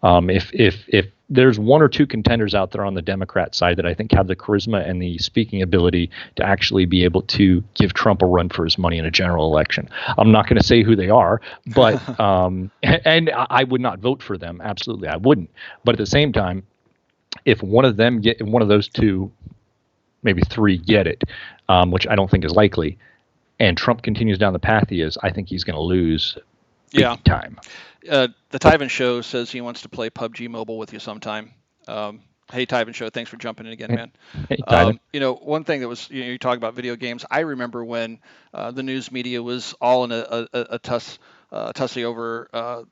Speaker 2: If there's one or two contenders out there on the Democrat side that I think have the charisma and the speaking ability to actually be able to give Trump a run for his money in a general election, I'm not going to say who they are, but and I would not vote for them. Absolutely, I wouldn't. But at the same time, if one of those two, maybe three, get it, which I don't think is likely, and Trump continues down the path he is, I think he's going to lose
Speaker 1: yeah.
Speaker 2: big time.
Speaker 1: The Tyven Show says he wants to play PUBG Mobile with you sometime. Hey, Tyven Show, thanks for jumping in again, man.
Speaker 2: Hey, Tyven.
Speaker 1: One thing that was, you talk about video games. I remember when the news media was all in a tussle over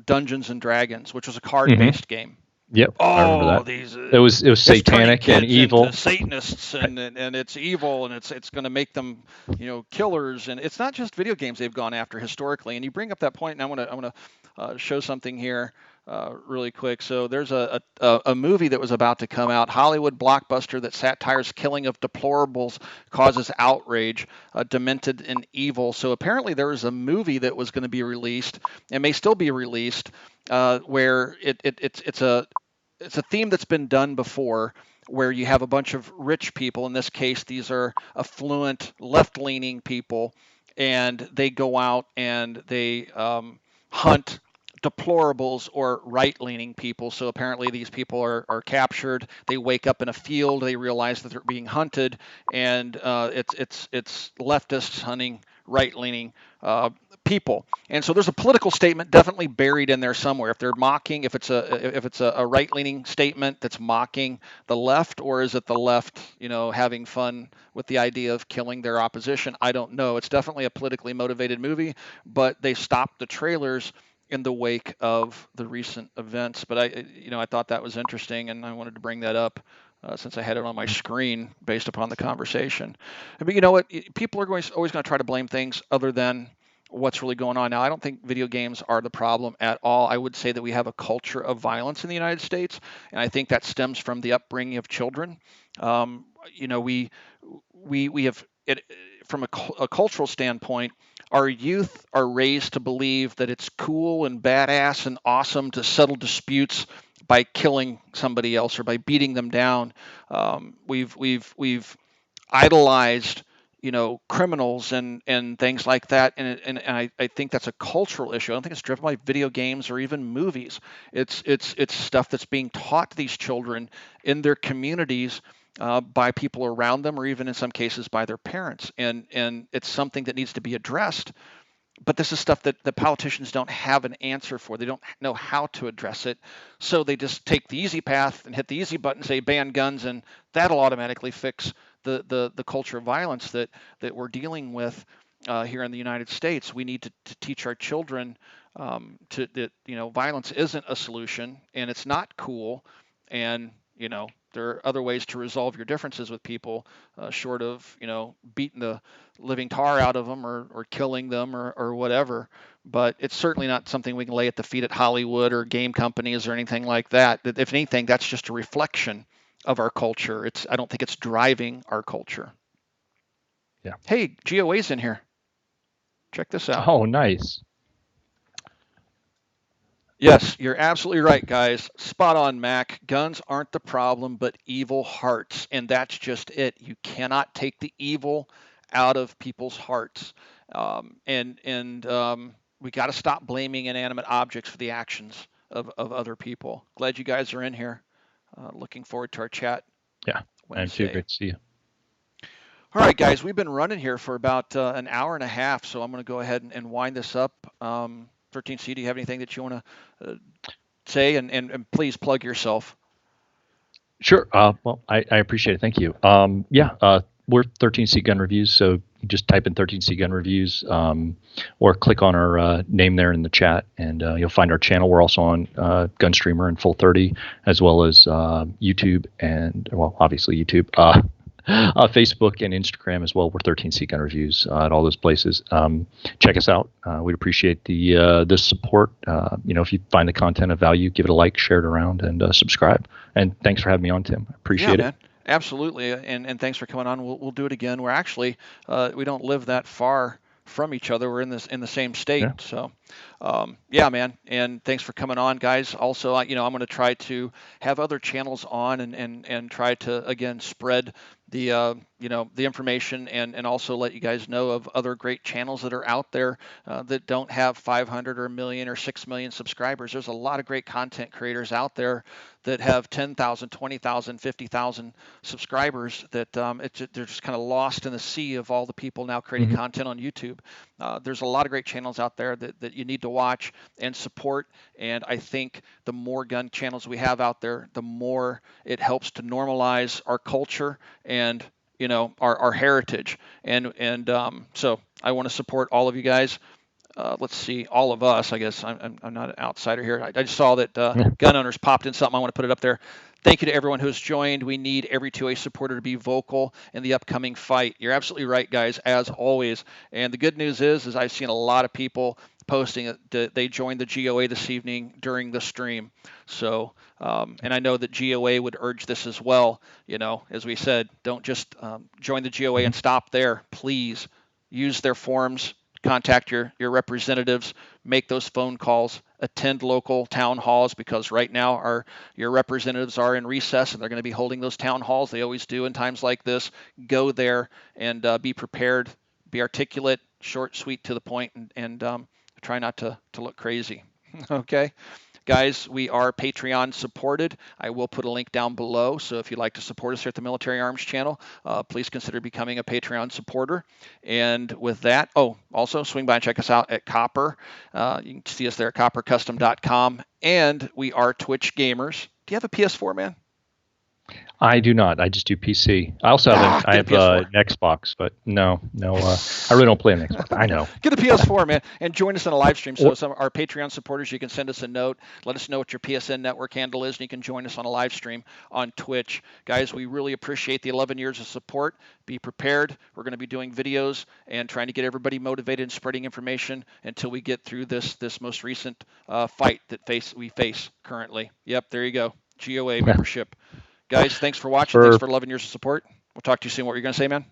Speaker 1: Dungeons and Dragons, which was a card-based game.
Speaker 2: Yep, I remember
Speaker 1: Oh,
Speaker 2: that.
Speaker 1: these
Speaker 2: It was
Speaker 1: it's turning
Speaker 2: satanic and
Speaker 1: kids
Speaker 2: evil.
Speaker 1: into Satanists, and it's evil, and it's going to make them killers, and it's not just video games they've gone after historically. And you bring up that point, and I want to show something here really quick. So there's a movie that was about to come out, Hollywood blockbuster that satires killing of deplorables causes outrage, demented and evil. So apparently there was a movie that was going to be released and may still be released, where it's a theme that's been done before, where you have a bunch of rich people. In this case, these are affluent, left-leaning people, and they go out and they hunt deplorables or right-leaning people. So apparently these people are captured. They wake up in a field. They realize that they're being hunted, and it's leftists hunting right-leaning people. And so there's a political statement definitely buried in there somewhere. If they're mocking, if it's a right-leaning statement that's mocking the left, or is it the left, having fun with the idea of killing their opposition? I don't know. It's definitely a politically motivated movie, but they stopped the trailers in the wake of the recent events. But I thought that was interesting, and I wanted to bring that up. since I had it on my screen based upon the conversation. But you know what? People are always going to try to blame things other than what's really going on. Now, I don't think video games are the problem at all. I would say that we have a culture of violence in the United States, and I think that stems from the upbringing of children. You know, we have it from a cultural standpoint. Our youth are raised to believe that it's cool and badass and awesome to settle disputes by killing somebody else or by beating them down. We've idolized, you know, criminals and things like that, and I think that's a cultural issue. I don't think it's driven by video games or even movies. It's stuff that's being taught to these children in their communities. By people around them, or even in some cases by their parents, and it's something that needs to be addressed. But this is stuff that the politicians don't have an answer for. They don't know how to address it. So they just take the easy path and hit the easy button, say ban guns, and that'll automatically fix the culture of violence that we're dealing with here in the United States. We need to teach our children to that, you know, violence isn't a solution and it's not cool, and you know there are other ways to resolve your differences with people, short of, you know, beating the living tar out of them, or killing them, or whatever. But it's certainly not something we can lay at the feet at Hollywood or game companies or anything like that. If anything, that's just a reflection of our culture. I don't think it's driving our culture.
Speaker 2: Yeah.
Speaker 1: Hey, GOA's in here. Check this out.
Speaker 2: Oh, nice.
Speaker 1: Yes, you're absolutely right, guys. Spot on, Mac. Guns aren't the problem, but evil hearts. And that's just it. You cannot take the evil out of people's hearts. And we got to stop blaming inanimate objects for the actions of other people. Glad you guys are in here. Looking forward to our chat
Speaker 2: Yeah. I'm too.
Speaker 1: Wednesday.
Speaker 2: Great to see you.
Speaker 1: All right, guys, we've been running here for about an hour and a half, so I'm going to go ahead and wind this up. 13C, do you have anything that you want to say? And please plug yourself.
Speaker 2: Sure. Well, I appreciate it. Thank you. Yeah, we're 13C Gun Reviews, so you just type in 13C Gun Reviews, or click on our name there in the chat, and you'll find our channel. We're also on Gunstreamer and Full 30, as well as YouTube and, well, obviously YouTube. Facebook and Instagram as well. We're 13C Gun Reviews at all those places. Check us out. We'd appreciate the support. You know, if you find the content of value, give it a like, share it around, and subscribe. And thanks for having me on, Tim. I appreciate
Speaker 1: Yeah,
Speaker 2: it.
Speaker 1: man. Absolutely. And thanks for coming on. We'll do it again. We're actually we don't live that far from each other. We're in the same state.
Speaker 2: Yeah.
Speaker 1: So yeah, man. And thanks for coming on, guys. Also, you know, I'm going to try to have other channels on and try to again spread the you know, the information, and also let you guys know of other great channels that are out there that don't have 500 or a million or 6 million subscribers. There's a lot of great content creators out there that have 10,000, 20,000, 50,000 subscribers that they're just kind of lost in the sea of all the people now creating
Speaker 2: Mm-hmm.
Speaker 1: content on YouTube. There's a lot of great channels out there that you need to watch and support. And I think the more gun channels we have out there, the more it helps to normalize our culture and, you know, our heritage. And so I want to support all of you guys. Let's see, all of us. I guess I'm not an outsider here. I just saw that gun owners popped in something. I want to put it up there. Thank you to everyone who's joined. We need every 2A supporter to be vocal in the upcoming fight. You're absolutely right, guys, as always. And the good news is I've seen a lot of people posting that they joined the GOA this evening during the stream. So, and I know that GOA would urge this as well. You know, as we said, don't just join the GOA and stop there. Please use their forums, contact your representatives, make those phone calls, attend local town halls, because right now your representatives are in recess and they're going to be holding those town halls. They always do in times like this. Go there and be prepared, be articulate, short, sweet, to the point, and try not to look crazy. Okay. Guys, we are Patreon supported. I will put a link down below. So if you'd like to support us here at the Military Arms channel, please consider becoming a Patreon supporter. And with that, also swing by and check us out at Copper. You can see us there at coppercustom.com. And we are Twitch gamers. Do you have a PS4, man?
Speaker 2: I do not. I just do PC. I also have
Speaker 1: Get a PS4.
Speaker 2: an Xbox, but no. I really don't play on Xbox. I know.
Speaker 1: Get a PS4, man, and join us in a live stream. So
Speaker 2: Or,
Speaker 1: some our Patreon supporters, you can send us a note. Let us know what your PSN network handle is, and you can join us on a live stream on Twitch. Guys, we really appreciate the 11 years of support. Be prepared. We're going to be doing videos and trying to get everybody motivated and spreading information until we get through this most recent fight that we face currently. Yep, there you go. GOA membership. Guys, thanks for watching. Thanks for 11 years of support. We'll talk to you soon. What were you going to say, man?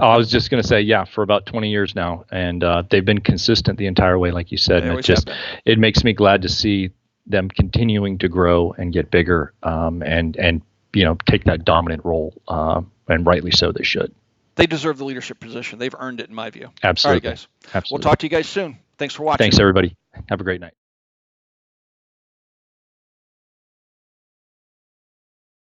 Speaker 2: Oh, I was just going to say, yeah, for about 20 years now, and they've been consistent the entire way, like you said. And it makes me glad to see them continuing to grow and get bigger, and take that dominant role, and rightly so, they should.
Speaker 1: They deserve the leadership position. They've earned it, in my view.
Speaker 2: Absolutely.
Speaker 1: All right, guys.
Speaker 2: Absolutely.
Speaker 1: We'll talk to you guys soon. Thanks for watching.
Speaker 2: Thanks, everybody. Have a great night.